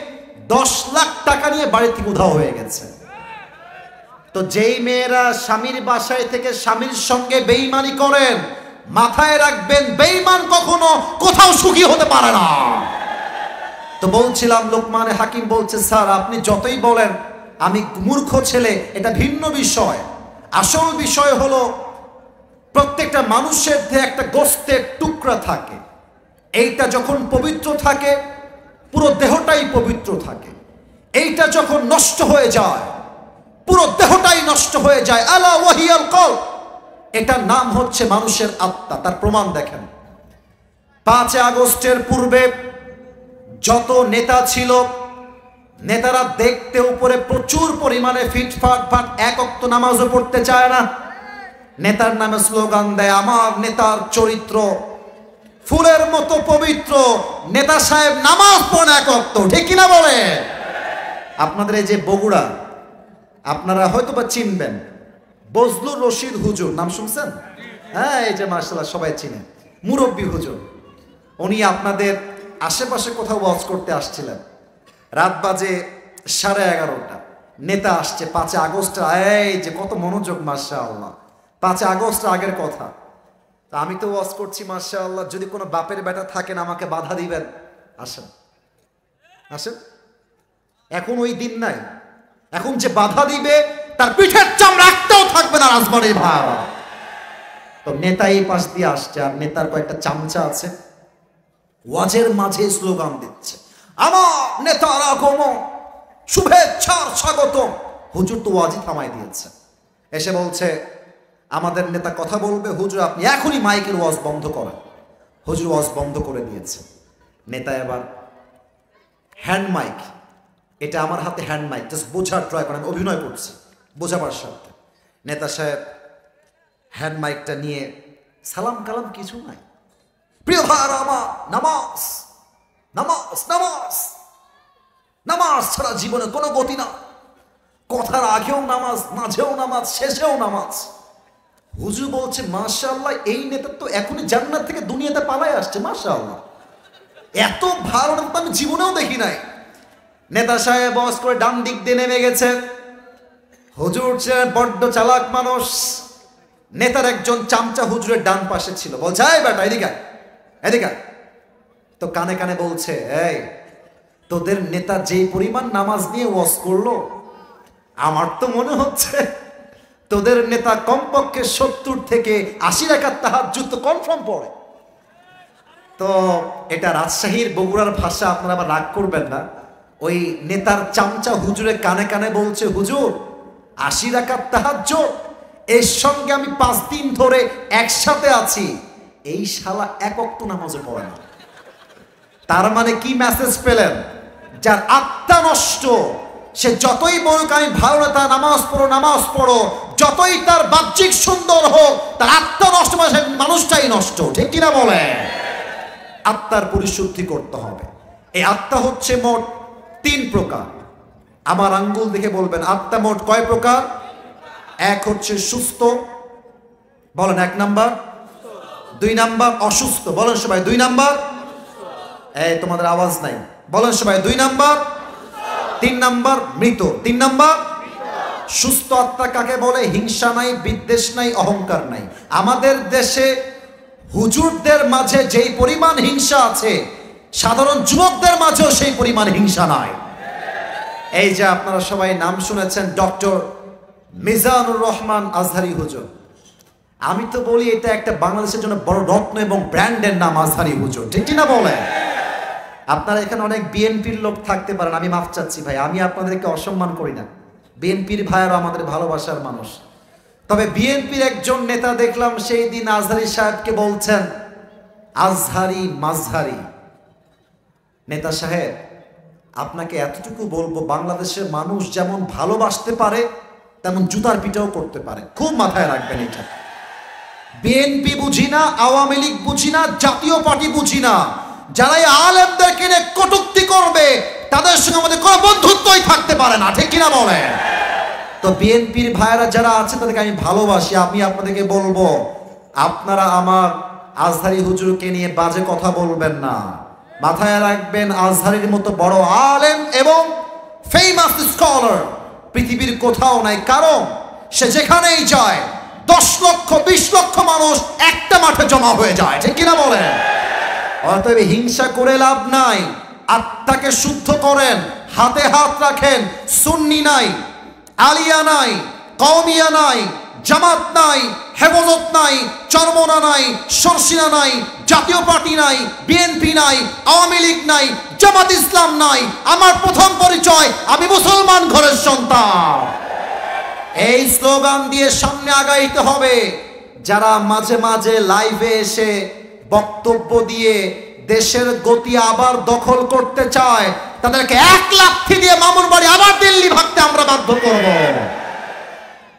10 লাখ টাকা নিয়ে বাড়ি থেকে উধাও হয়ে গেছে। তো যেই মেয়েরা স্বামীর বাসায় থেকে স্বামীর সঙ্গে বেঈমানি করেন, মাথায় রাখবেন বেঈমান কখনো কোথাও সুখী হতে পারে না। তো বলছিলাম, লোকমানে হাকিম বলছে, স্যার আপনি যতই বলেন আমি মূর্খ ছেলে, এটা ভিন্ন বিষয়। আসল বিষয় হলো প্রত্যেকটা মানুষের দেহে একটা গোস্তের টুকরা থাকে, এইটা যখন পবিত্র থাকে পুরো দেহটাই পবিত্র থাকে। এইটা যখন নষ্ট হয়ে যায় পুরো দেহটাই নষ্ট হয়ে যায়। আলা ওয়াহিয়াল কলব, এটার নাম হচ্ছে মানুষের আত্মা। তার প্রমাণ দেখেন, 5 আগস্টের পূর্বে যত নেতা ছিল, নেতারা দেখতে উপরে প্রচুর পরিমাণে ফিটফাট ফাট, এক ওয়াক্ত নামাজও পড়তে চায় না। নেতার নামে স্লোগান দেয়, আমার নেতার চরিত্র ফুলের মতো পবিত্র, নেতা সাহেব নামাজ পড়েন এক ওয়াক্ত। ঠিক কিনা বলে? আপনাদের এই যে বগুড়া, আপনারা হয়তো বা চিনবেন বজলুর রশিদ হুজুর, নাম শুনছেন? হ্যাঁ, এই যে মাশাআল্লাহ সবাই চিনেন, মুরব্বী হুজুর। উনি আপনাদের আশেপাশে কোথাও ওয়াজ করতে আসছিলেন, রাত বাজে 11:30, নেতা আসছে 5 আগস্ট। এই যে কত মনোযোগ, মাশাআল্লাহ, 5 আগস্ট আগের কথা। তা আমি তো ওয়াজ করছি, মাশাআল্লাহ, যদি কোনো বাপের বেটা থাকেন আমাকে বাধা দিবেন, আসেন আসেন। এখন ওই দিন নাই, এখন যে বাধা দিবে তার পিঠের চামড়া একটাও থাকবে না রাজবাড়ির ভাই। তো নেতা এই পাশ দিয়ে আসছে, আর নেতার কয়েকটা চামচা আছে, ওয়াজের মাঝে স্লোগান দিচ্ছে, আমার নেতার আগমন, শুভেচ্ছার স্বাগত। হুজুর তো ওয়াজই থামাই দিয়েছে, এসে বলছে আমাদের নেতা কথা বলবে, হুজুর আপনি এখনই মাইকের ওয়াজ বন্ধ করেন। হুজুর ওয়াজ বন্ধ করে দিয়েছে। নেতা এবার হ্যান্ড মাইক, এটা আমার হাতে হ্যান্ড মাইক, জাস্ট বোঝার ট্রাই করেন, আমি অভিনয় করছি বোঝাবার সাথে। নেতা সাহেব হ্যান্ড মাইকটা নিয়ে সালাম কালাম কিছু নাই, প্রিয় ভাইরা আমার, নামাজ নামাজ নামাজ নামাজ ছাড়া জীবনে কোনো গতি না, কথার আগেও নামাজ, মাঝেও নামাজ, শেষেও নামাজ। হুজুর বলছে, মাশাআল্লাহ, এই নেতা তো এখনই জান্নাত থেকে দুনিয়াতে পালায় আসছে, মাশাআল্লাহ, এত ভালো নেতা আমি জীবনেও দেখি নাই। নেতা সাহেব বস করে ডান দিক দিয়ে নেমে গেছে। হুজুর ছিলেন বড্ড চালাক মানুষ, নেতার একজন চামচা হুজুরের ডান পাশে ছিল, বলছে এই বেটা এদিকে এদিকে। তো কানে কানে বলছে, এই তোদের নেতা যেই পরিমাণ নামাজ নিয়ে ওয়াজ করলো, আমার তো মনে হচ্ছে তোদের নেতা কমপক্ষে 70 থেকে 80 রাকাত তাহাজ্জুদ তো কনফার্ম পড়ে। তো এটা রাজশাহীর বগুড়ার ভাষা, আপনারা আবার রাগ করবেন না। ওই নেতার চামচা হুজুরের কানে কানে বলছে, হুজুর 80 রাকাত তাহাজ্জুদ, এর সঙ্গে আমি 5 দিন ধরে একসাথে আছি, এই শালা এক ওয়াক্ত নামাজও পড়ে না। তার মানে কি মেসেজ পেলেন? যার আত্মা নষ্ট, সে যতই বলুক আমি ভালো না, তার নামাজ পড়ো নামাজ পড়ো, যতই তার বাহ্যিক সুন্দর হোক, তার আত্মা নষ্ট, মানে সে মানুষটাই নষ্ট। ঠিক কিনা বলে? আত্মার পরিশুদ্ধি করতে হবে। এই আত্মা হচ্ছে মোট 3 প্রকার। আমার আঙ্গুল দেখে বলবেন আত্মা মোট কয় প্রকার? এক হচ্ছে সুস্থ, বলেন 1 নাম্বার। 2 নাম্বার অসুস্থ, বলেন সবাই 2 নাম্বার। এই তোমাদের আওয়াজ নাই, বলেন সবাই 2 নাম্বার। 3 নাম্বার মৃত। 3 নাম্বার সুস্থ আত্মা কাকে বলে? হিংসা নাই, বিদ্বেষ নাই, অহংকার নাই। আমাদের দেশে হুজুরদের মাঝে যেই পরিমাণ হিংসা আছে, সাধারণ যুবকদের মাঝেও সেই পরিমাণ হিংসা নাই। এই যে আপনারা সবাই নাম শুনেছেন ডক্টর মিজানুর রহমান আজহারি হুজুর, আমি তো বলি এটা একটা বাংলাদেশের জন্য বড় রত্ন এবং ব্র্যান্ডের নাম আজহারি হুজুর। ঠিক কিনা বলেন? আপনারা এখানে অনেক বিএনপির লোক থাকতে পারেন, আমি মাফ চাচ্ছি ভাই, আমি আপনাদেরকে অসম্মান করি না, বিএনপির ভাইয়েরা আমাদের ভালোবাসার মানুষ। তবে বিএনপির একজন নেতা দেখলাম সেই দিন আজহারি সাহেবকে বলছেন, আজহারি মাঝহারি নেতা সাহেব, আপনাকে এতটুকু বলবো, বাংলাদেশের মানুষ যেমন ভালোবাসতে পারে তেমন জুতার পিটাও করতে পারে, খুব মাথায় রাখবেন এটা। বিএনপি বুঝি না, আওয়ামী লীগ বুঝি না, জাতীয় পার্টি বুঝি না, যারা এই আলেমদেরকে নিয়ে কটূক্তি করবে তাদের সঙ্গে আমাদের কোনো বন্ধুত্বই থাকতে পারে না, ঠিক কিনা বলেন? তো বিএনপির ভাইয়েরা যারা আছে তাদেরকে আমি ভালোবাসি। আমি আপনাদেরকে বলবো, আপনারা আমার আজহারি হুজুরকে নিয়ে বাজে কথা বলবেন না। মাথায় রাখবেন, আজহারির মতো বড় আলেম এবং ফেমাস স্কলার পৃথিবীর কোথাও নাই। কারণ সে যেখানেই যায় 10 লক্ষ 20 লক্ষ মানুষ একটা মাঠে জমা হয়ে যায়, ঠিক কিনা বলেন? অতএব হিংসা করে লাভ নাই, আত্মাকে শুদ্ধ করেন, হাতে হাত রাখেন। সুন্নি নাই, আলিয়া নাই, কওমিয়া নাই, জামাত নাই, হেফাজত নাই, চরমনা নাই, সরসিনা নাই, জাতীয় পার্টি নাই, বিএনপি নাই, আওয়ামী লীগ নাই, জামাত ইসলাম নাই। আমার প্রথম পরিচয়, আমি মুসলমান ঘরের সন্তান। এই স্লোগান দিয়ে সামনে আগাইতে হবে। যারা মাঝে মাঝে লাইভে এসে বক্তব্য দিয়ে দেশের গতি আবার দখল করতে চায়, তাদেরকে 1 লাথি দিয়ে মামুর বাড়ি আবার দিল্লি ভাগতে আমরা বাধ্য করব।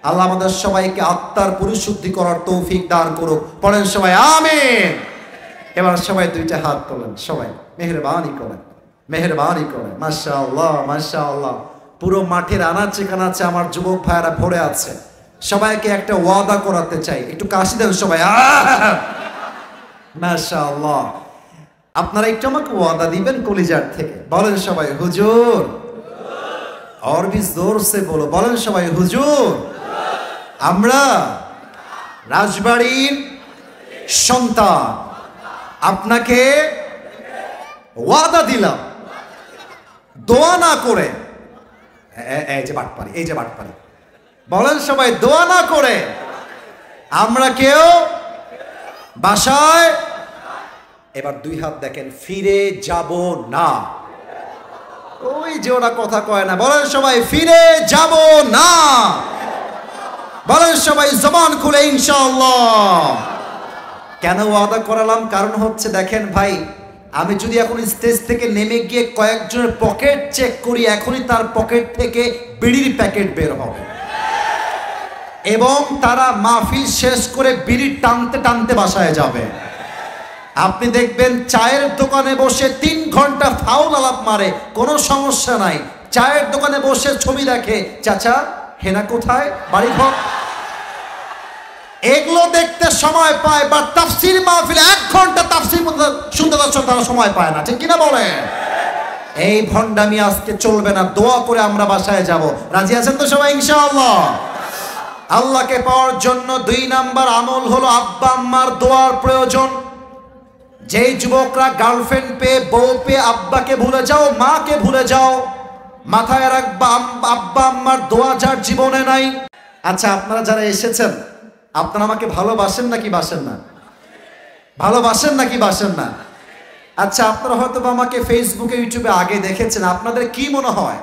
আল্লাহ আমাদের সবাইকে আত্মার পরিশুদ্ধি করার তৌফিক দান করুক। পড়েন সবাই আমিন। এবার সবাই 2টা হাত তোলেন, সবাই মেহেরবানি করেন, মেহেরবানি করেন। মাশাআল্লাহ, মাশাআল্লাহ। পুরো মাঠের আনাচে কানাচে আমার যুবক ভাইয়েরা ভরে আছে। সবাইকে একটা ওয়াদা করাতে চাই, একটু কাশি দেন সবাই। মাশাআল্লাহ। আপনারা একটু আমাকে ওয়াদা দিবেন কলিজার থেকে। বলেন সবাই হুজুর। और भी जोर से बोलो, বলেন সবাই হুজুর। আমরা রাজবাড়ির সন্তান, আপনাকে ওয়াদা দিলাম, দোয়া না করে, এই যে বাটপারি, এই যে বাটপারি, বলেন সবাই দোয়া না করে আমরা কেউ বাসায়, এবার 2 হাত দেখেন, ফিরে যাব না। ওই যে ওরা কথা কয় না, বলেন সবাই ফিরে যাব না। বলেন সবাই জবান খুলে ইনশাআল্লাহ। কেন ওয়াদা করালাম? কারণ হচ্ছে দেখেন ভাই, আমি যদি এখন স্টেজ থেকে নেমে গিয়ে কয়েকজনের পকেট চেক করি, এখনই তার পকেট থেকে বিড়ির প্যাকেট বের হবে এবং তারা মাহফিল শেষ করে বিড়ি টানতে টানতে বাসায় যাবে। আপনি দেখবেন চায়ের দোকানে বসে 3 ঘন্টা ফাউল আলাপ মারে, কোনো সমস্যা নাই। চায়ের দোকানে বসে ছবি দেখে, চাচা হেনা কোথায়, বাড়ি ঘর, এগুলো দেখতে সময় পায়। বা তাফসীর মাহফিলে 1 ঘন্টা তাফসীর শুনতে তারা সময় পায় না, ঠিক কিনা বলেন? এই ভণ্ডামি আজকে চলবে না। দোয়া করে আমরা বাসায় যাব। রাজি আছেন তো সবাই ইনশাআল্লাহ? আল্লাহকে পাওয়ার জন্য 2 নাম্বার আমল হলো আব্বা আম্মার দোয়ার প্রয়োজন। যেই যুবকরা গার্লফ্রেন্ড পেয়ে, বউ পেয়ে আব্বাকে ভুলে যাও, মাকে ভুলে যাও, মাথায় রাখবা আব্বা আম্মার দোয়া যার জীবনে নাই। আচ্ছা, আপনারা যারা এসেছেন, আপনারা আমাকে ভালোবাসেন নাকি বাসেন না? ভালোবাসেন নাকি বাসেন না? আচ্ছা, আপনারা হয়তো আমাকে ফেসবুকে, ইউটিউবে আগে দেখেছেন। আপনাদের কি মনে হয়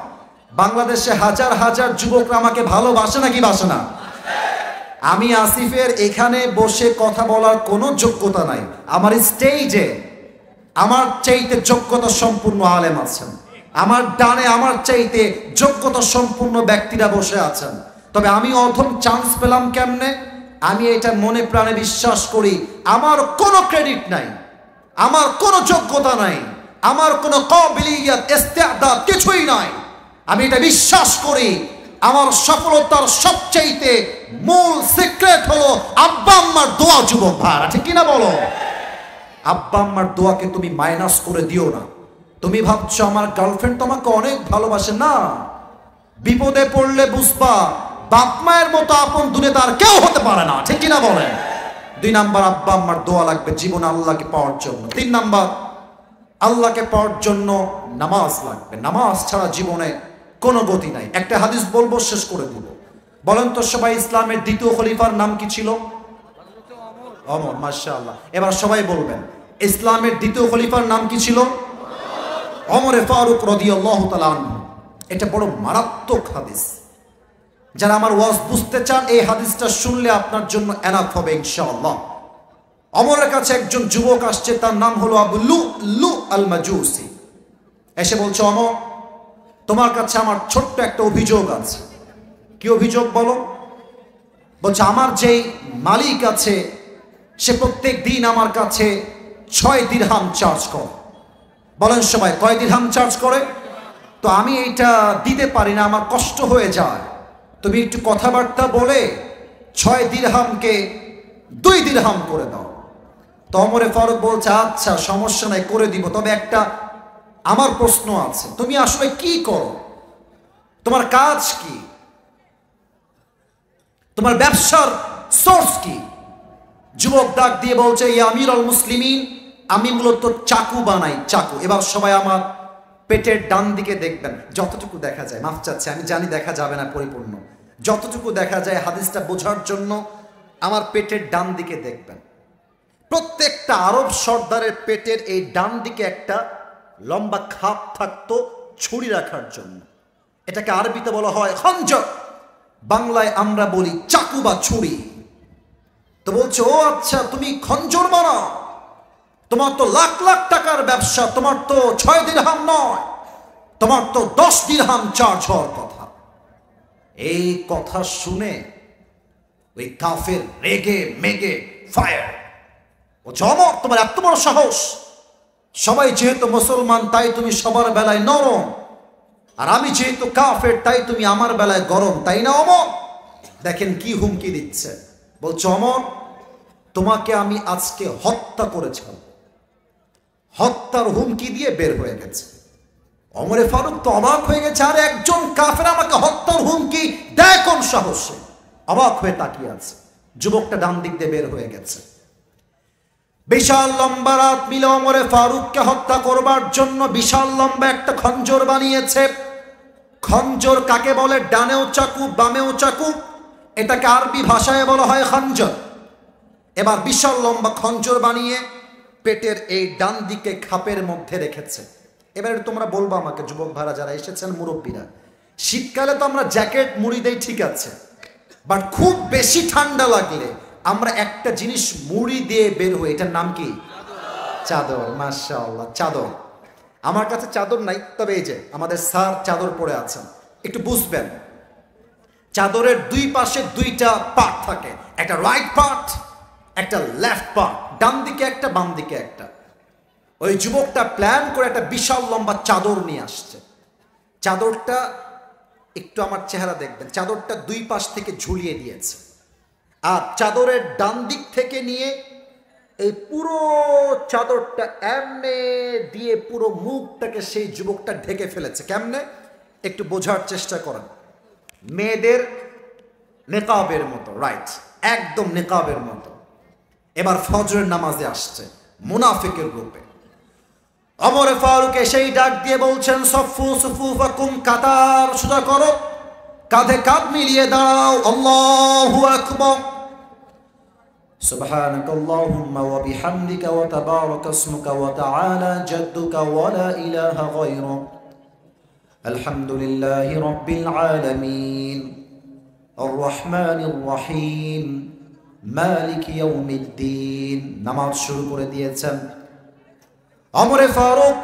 বাংলাদেশে হাজার হাজার যুবকরা আমাকে ভালোবাসে নাকি বাসে না? আমি আসিফের এখানে বসে কথা বলার কোনো যোগ্যতা নাই। আমার স্টেজে আমার চাইতে যোগ্যতা সম্পূর্ণ আলেম আছেন, আমার ডানে আমার চাইতে যোগ্যতা সম্পূর্ণ ব্যক্তিরা বসে আছেন। তবে আমি অথম চান্স পেলাম কেমনে? আমি এটা মনে প্রাণে বিশ্বাস করি, আমার কোনো ক্রেডিট নাই, আমার কোনো যোগ্যতা নাই, আমার কোনো কাবিলিয়াত ইস্তেআদাদ কিছুই নাই। আমি এটা বিশ্বাস করি, আমার সফলতার সবচাইতে মূল সিক্রেট হলো আব্বা আম্মার দোয়া। যুবক ভাইরা, ঠিক কিনা বলো? আব্বা আম্মার দোয়াকে তুমি মাইনাস করে দিও না। তুমি ভাবছো আমার গার্লফ্রেন্ড তোমাকে অনেক ভালোবাসে, না। বিপদে পড়লে বুঝবা বাপ মায়ের মতো আপন দুনিয়াতে আর কেউ হতে পারে না, ঠিক কিনা বলেন? 2 নাম্বার আব্বা আম্মার দোয়া লাগবে জীবনে আল্লাহকে পাওয়ার জন্য। 3 নাম্বার আল্লাহকে পাওয়ার জন্য নামাজ লাগবে। নামাজ ছাড়া জীবনে কোনো গতি নাই। একটা হাদিস বলবো, শেষ করে দিব। বলেন তো সবাই, ইসলামের 2য় খলিফার নাম কি ছিল? ওমর। মাশাআল্লাহ। এবার সবাই বলবেন, ইসলামের 2য় খলিফার নাম কি ছিল? ওমর ফারুক রাদিয়াল্লাহু তাআলা আনহু। এটা বড় মারাত্মক হাদিস। যারা আমার ওয়াজ বুঝতে চান, এই হাদিসটা শুনলে আপনার জন্য এনাফ হবে ইনশাআল্লাহ। অমরের কাছে একজন যুবক আসছে, তার নাম হলো আবু লুলু আল মাজুসি। এসে বলছে, অমর, তোমার কাছে আমার ছোট্ট একটা অভিযোগ আছে। কি অভিযোগ বলো? বলছে, আমার যেই মালিক আছে সে প্রত্যেক দিন আমার কাছে 6 দিরহাম চার্জ করে। বলেন সবাই, কয় দিরহাম চার্জ করে? তো আমি এইটা দিতে পারি না, আমার কষ্ট হয়ে যায়। তুমি একটু কথাবার্তা বলে 6 দিরহামকে 2 দিরহাম করে দাও। তো ওমরে ফারুক বলছে, আচ্ছা সমস্যা নাই, করে দিব। তবে একটা আমার প্রশ্ন আছে, তুমি আসলে কি করো? তোমার কাজ কি? তোমার ব্যবসার সোর্স কি? যুবক ডাক দিয়ে বলছে, ইয়া আমিরুল মুসলিমিন, আমি মূলত চাকু বানাই, চাকু। এবার সবাই আমার পেটের ডান দিকে দেখবেন, যতটুকু দেখা যায়। মাফ চাচ্ছে, আমি জানি দেখা যাবে না পরিপূর্ণ, যতটুকু দেখা যায় হাদিসটা বোঝার জন্য আমার পেটের ডান দিকে দেখবেন। প্রত্যেকটা আরব সর্দারের পেটের এই ডান দিকে একটা লম্বা খাপ থাকতো ছুরি রাখার জন্য। এটাকে আরবিতে বলা হয় খঞ্জর, বাংলায় আমরা বলি চাকু বা ছুরি। তো বলছে, ও আচ্ছা, তুমি খঞ্জর বানাও, তোমার তো লাখ লাখ টাকার ব্যবসা, তোমার তো 6 দিরহাম নয়, তোমার তো 10 দিরহাম চার্জ হওয়ার কথা। এই কথা শুনে ওই কাফের রেগে মেগে ফায়ার। ও জমক, তোমার এত বড় সাহস! সবাই যেহেতু মুসলমান তাই তুমি সবার বেলায় নরম, আর আমি যেহেতু কাফের তাই তুমি আমার বেলায় গরম, তাই না অমর? দেখেন কি হুমকি দিচ্ছে। বলছে, অমর, তোমাকে আমি আজকে হত্যা করেছিলাম। হত্যার হুমকি দিয়ে বের হয়ে গেছে। ওমরে ফারুক তো অবাক হয়ে গেছে, আর একজন কাফের আমাকে হত্যার হুমকি দেয় কোন সাহসে? অবাক হয়ে তাকিয়ে আছে। যুবকটা ডান দিক দিয়ে বের হয়ে গেছে। বিশাল লম্বা রাত মিলে ওমরে ফারুককে হত্যা করবার জন্য বিশাল লম্বা একটা খঞ্জর বানিয়েছে। খঞ্জর কাকে বলে? ডানেও চাকু বামেও চাকু, এটাকে আরবি ভাষায় বলা হয় খঞ্জর। এবার বিশাল লম্বা খঞ্জর বানিয়ে পেটের এই ডান দিকে খাপের মধ্যে রেখেছে। এবারে তোমরা বলবো আমাকে, যুবক ভাইরা যারা এসেছেন, মুরব্বীরা, শীতকালে তো আমরা জ্যাকেট মুড়ি দেই, ঠিক আছে, বাট খুব বেশি ঠান্ডা লাগলে আমরা একটা জিনিস মুড়ি দিয়ে বের হই, এটার নাম কি? চাদর। মাশাআল্লাহ, চাদর। আমার কাছে চাদর নাই, তবে এই যে আমাদের স্যার চাদর পরে আছেন, একটু বুঝবেন। চাদরের দুই পাশে 2টা পার্ট থাকে, একটা রাইট পার্ট, একটা লেফট পার্ট, ডান দিকে একটা বাম দিকে একটা। ওই যুবকটা প্ল্যান করে একটা বিশাল লম্বা চাদর নিয়ে আসছে। চাদরটা একটু আমার চেহারা দেখবেন, চাদরটা 2 পাশ থেকে ঝুলিয়ে দিয়েছে, আর চাদরের ডান দিক থেকে নিয়ে এই পুরো চাদরটা এমনে দিয়ে পুরো মুখটাকে সেই যুবকটা ঢেকে ফেলেছে। কেমনে? একটু বোঝার চেষ্টা করেন। মেয়েদের নেকাবের মতো, রাইট, একদম নেকাবের মতো। এবার ফজরের নামাজে আসছে মুনাফিকের রূপে। ওমরে ফারুক সেই ডাক দিয়ে বলছেন, সফু সুফুফাকুম, কাতার সোজা করো, কাঁধে কাঁধ মিলিয়ে দাঁড়াও, আল্লাহু আকবার। সুবহানাকা আল্লাহুম্মা ওয়া বিহামদিকা ওয়া তাবারাকা ইসমুকা ওয়া তাআলা জাদ্দুকা ওয়া লা ইলাহা গায়রুক, আলহামদুলিল্লাহি রাব্বিল আলামিন, আর রহমানির রহিম, মালিক ইয়াউমিদ্দিন। নামাজ শুরু করে দিয়েছেন। ওমরে ফারুক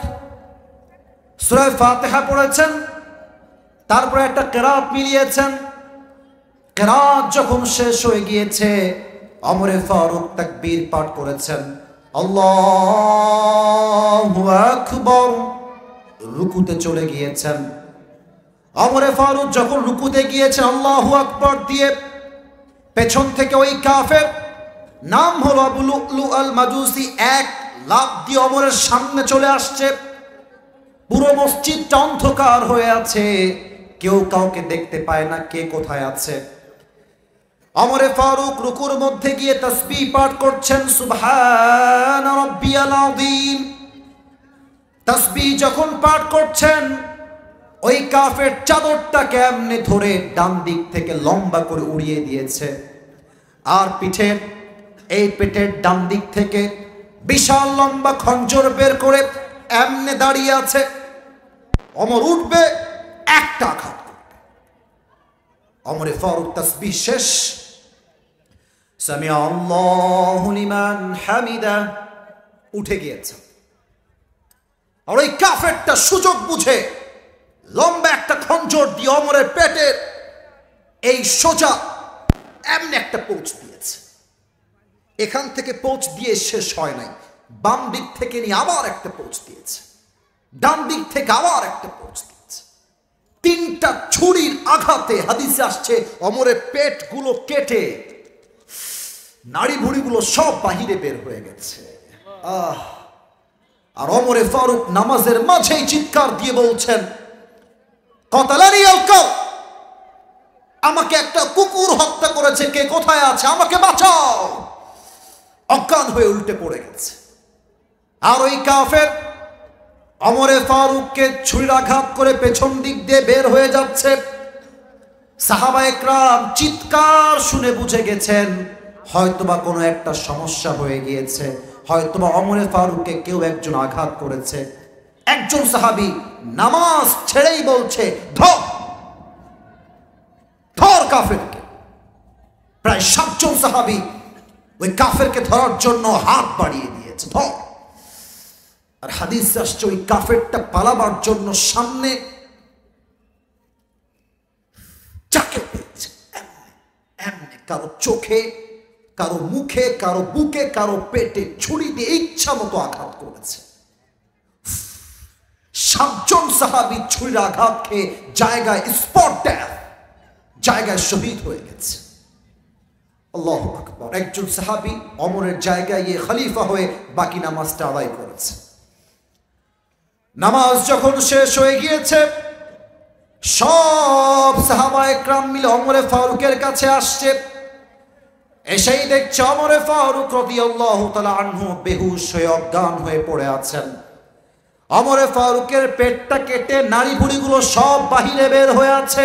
সূরা ফাতিহা পড়েছেন, তারপরে একটা কিরাত মিলিয়েছেন। কিরাত যখন শেষ হয়ে গিয়েছে, ওমরে ফারুক তাকবীর পাঠ করেছেন, আল্লাহু আকবার, রুকুতে চলে গিয়েছেন। ওমরে ফারুক যখন রুকুতে গিয়েছেন, আল্লাহু আকবার দিয়ে পেছন থেকে ওই কাফের, নাম হলো আবু লুলু আল মাজুসি, এক লাফ দিয়ে ওমরের সামনে চলে আসছে। পুরো মসজিদটা অন্ধকার হয়ে আছে, কেউ কাউকে দেখতে পায় না কে কোথায় আছে। ওমরে ফারুক রুকুর মধ্যে গিয়ে তাসবিহ পাঠ করছেন, সুবহান রাব্বিয়াল আযীম। তাসবিহ যখন পাঠ করছেন, ওই কাফের চাদরটাকে এমনি ধরে ডান দিক থেকে লম্বা করে উড়িয়ে দিয়েছে, আর পিঠের এই পেটের ডান দিক থেকে বিশাল লম্বা খঞ্জর বের করে এমনে দাঁড়িয়ে আছে। ওমর উঠবে, একটা আঘাত করবে। ওমরে ফারুক তাসবিহ শেষ, সামিআ আল্লাহু লিমান হামিদা উঠে গিয়েছে। আর ওই কাফেরটা সুযোগ বুঝে লম্বা একটা খঞ্জর দিয়ে ওমরের পেটের এই সোজা এমনি একটা পোঁচ দিয়েছে। এখান থেকে পোঁচ দিয়ে শেষ হয় নাই, বাম দিক থেকে নিয়ে আবার একটা পোঁচ দিয়েছে, ডান দিক থেকে আবার একটা পোঁচ দিয়েছে। তিনটা ছুরির আঘাতে হাদিসে আসছে ওমরের পেটগুলো কেটে নাড়ি ভুড়িগুলো সব বাহিরে বের হয়ে গেছে। আর ওমরে ফারুক নামাজের মাঝেই চিৎকার দিয়ে বলছেন, কতালানি আল কাউ, আমাকে একটা কুকুর হত্যা করেছে, কে কোথায় আছে, আমাকে বাঁচাও। অজ্ঞান হয়ে উল্টে পড়ে গেছে। আর ওই কাফের ওমরে ফারুককে ছুরির আঘাত করে পেছন দিক দিয়ে বের হয়ে যাচ্ছে। সাহাবায়ে কেরাম চিৎকার শুনে বুঝে গেছেন হয়তোবা কোনো একটা সমস্যা হয়ে গিয়েছে, হয়তোবা ওমরে ফারুককে কেউ একজন আঘাত করেছে। একজন সাহাবী নামাজ ছেড়েই বলছে, ধর ধর কাফেরকে। প্রায় 7 জন সাহাবী ওই কাফেরকে ধরার জন্য হাত বাড়িয়ে দিয়েছে, ধর। আর হাদিস আসছে ওই কাফেরটা পালাবার জন্য সামনে যাকে পেয়েছে এমনি কারো চোখে, কারো মুখে, কারো বুকে, কারো পেটে ছুরি দিয়ে ইচ্ছা মতো আঘাত করেছে। 7 জন সাহাবী ছুরির আঘাত খেয়ে জায়গায় স্পট ডেথ, জায়গায় শহীদ হয়ে গেছে। আল্লাহু আকবার। একজন সাহাবী ওমরের জায়গায় গিয়ে খলিফা হয়ে বাকি নামাজটা আদায় করেছে। নামাজ যখন শেষ হয়ে গিয়েছে, সব সাহাবায়ে কেরাম মিলে ওমরে ফারুকের কাছে আসছে। এসেই দেখছে ওমরে ফারুক রাদিয়াল্লাহু তাআলা আনহু বেহুশ হয়ে অজ্ঞান হয়ে পড়ে আছেন। ওমরে ফারুকের পেটটা কেটে নাড়ি ভুড়িগুলো সব বাহিরে বের হয়ে আছে।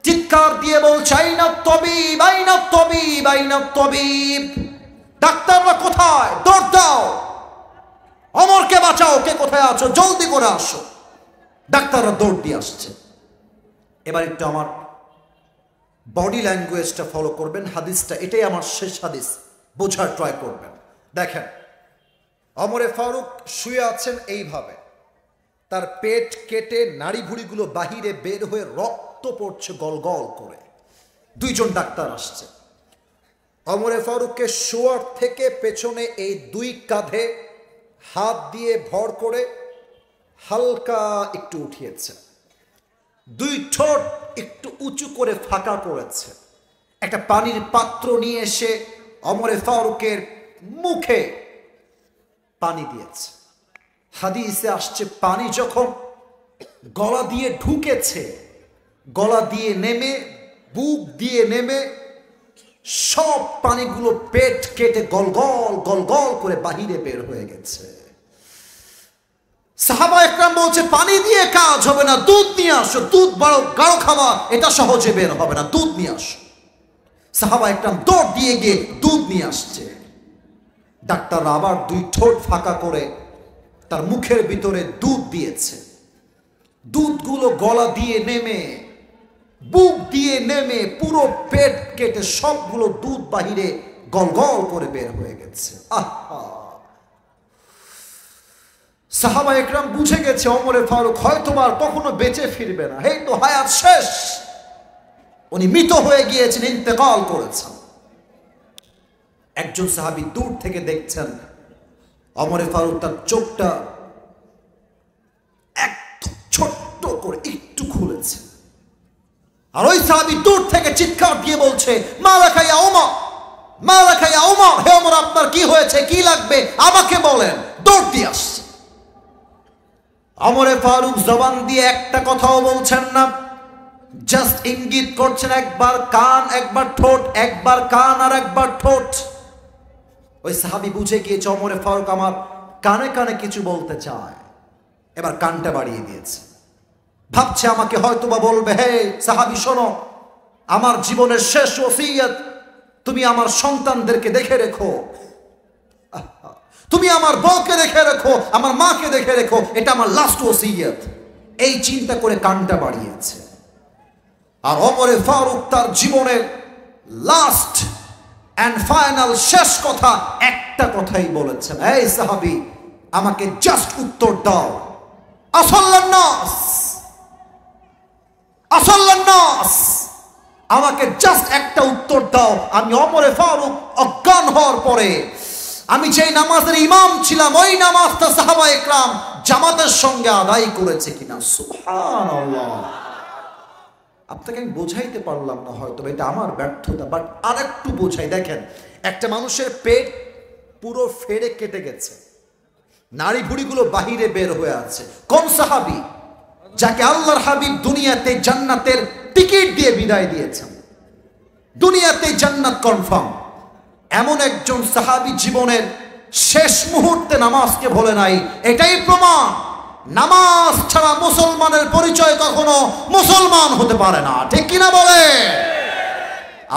চিৎকার দিয়ে বলছে, আইনা তবিব, আইনা তবিব, আইনা তবিব, ডাক্তাররা কোথায়, দৌড় দাও, ওমরকে বাঁচাও, কে কোথায় আছো, জলদি করে আসো। ডাক্তাররা দৌড় দিয়ে আসছে। এবার একটু আমার বডি ল্যাঙ্গুয়েজটা ফলো করবেন, হাদিসটা এটাই আমার শেষ হাদিস, বোঝার ট্রাই করবেন। দেখেন, ওমরে ফারুক শুয়ে আছেন এইভাবে, তার পেট কেটে নাড়ি ভুড়িগুলো বাহিরে বের হয়ে রক্ত পড়ছে গল গল করে। 2 জন ডাক্তার আসছে। ওমরে ফারুককে শোয়ার থেকে পেছনে এই 2 কাঁধে হাত দিয়ে ভর করে হালকা একটু উঠিয়েছে, 2 ঠোঁট একটু উঁচু করে ফাঁকা করেছে। একটা পানির পাত্র নিয়ে এসে ওমরে ফারুকের মুখে পানি দিয়েছে। হাদিসে আসছে পানি যখন গলা দিয়ে ঢুকেছে, গলা দিয়ে নেমে, বুক দিয়ে নেমে সব পানিগুলো পেট কেটে গলগল গলগল করে বাহিরে বের হয়ে গেছে। সাহাবায়ে কেরাম বলছে, পানি দিয়ে কাজ হবে না, দুধ নিয়ে আসো, দুধ বড় গাঢ় খাওয়া, এটা সহজে বের হবে না, দুধ নিয়ে আসো। সাহাবায়ে কেরাম দৌড় দিয়ে গিয়ে দুধ নিয়ে আসছে। ডাক্তার আবার 2 ঠোঁট ফাঁকা করে তার মুখের ভিতরে দুধ দিয়েছে। দুধগুলো গলা দিয়ে নেমে, বুক দিয়ে নেমে, পুরো পেট কেটে সবগুলো দুধ বাহিরে গলগল করে বের হয়ে গেছে। সাহাবায়ে কেরাম বুঝে গেছে ওমরে ফারুক হয়তোবা আর কখনো বেঁচে ফিরবে না, এই তো হায়াত শেষ, উনি মৃত হয়ে গিয়েছেন, ইন্তেকাল করেছেন। একজন সাহাবী দূর থেকে দেখছেন ওমরে ফারুক তার চোখটা একটু ছোট্ট করে একটু খুলেছে। আর ওই সাহাবী দূর থেকে চিৎকার দিয়ে বলছে, মালাকা ইয়া ওমর, মালাকা ইয়া ওমর, হে ওমর আপনার কি হয়েছে, কি লাগবে আমাকে বলেন। দৌড় দিয়ে আসছে। ওমরে ফারুক জবান দিয়ে একটা কথাও বলছেন না, জাস্ট ইঙ্গিত করছেন, একবার কান একবার ঠোঁট, একবার কান আর একবার ঠোঁট। ওই সাহাবী বুঝে গিয়েছে ওমরে ফারুক আমার কানে কানে কিছু বলতে চায়। এবার কানটা বাড়িয়ে দিয়েছে, ভাবছে আমাকে হয়তোবা বলবে, হে সাহাবী শোনো, আমার জীবনের শেষ ওসিয়ত, তুমি আমার সন্তানদেরকে দেখে রেখো, তুমি আমার বউকে দেখে রেখো, আমার মাকে দেখে রেখো, এটা আমার লাস্ট ওসিয়ত। এই চিন্তা করে কানটা বাড়িয়েছে। আর ওমরে ফারুক তার জীবনের লাস্ট এন্ড ফাইনাল শেষ কথা, একটা কথাই বলেছেন, এই সাহাবী আমাকে জাস্ট উত্তর দাও, আসাল্লান নাস, আসাল্লান নাস, আমাকে জাস্ট একটা উত্তর দাও, আমি ওমরে ফারুক অজ্ঞান হওয়ার পরে আমি যেই নামাজের ইমাম ছিলাম ওই নামাজটা সাহাবা একরাম জামাতের সঙ্গে আদায় করেছে কিনা। সুবহানাল্লাহ। আপনাকে আমি বোঝাইতে পারলাম না হয়তো, এটা আমার ব্যর্থতা, বাট আরেকটু বোঝাই। দেখেন, একটা মানুষের পেট পুরো ফেড়ে কেটে গেছে, নাড়ি ভুড়িগুলো বাহিরে বের হয়ে আছে। কোন সাহাবী? যাকে আল্লাহর হাবিব দুনিয়াতে জান্নাতের টিকিট দিয়ে বিদায় দিয়েছেন, দুনিয়াতে জান্নাত কনফার্ম। এমন একজন সাহাবী জীবনের শেষ মুহূর্তে নামাজকে ভোলে নাই। এটাই প্রমাণ নামাজ ছাড়া মুসলমানের পরিচয় কখনো মুসলমান হতে পারে না। ঠিক কিনা বলে?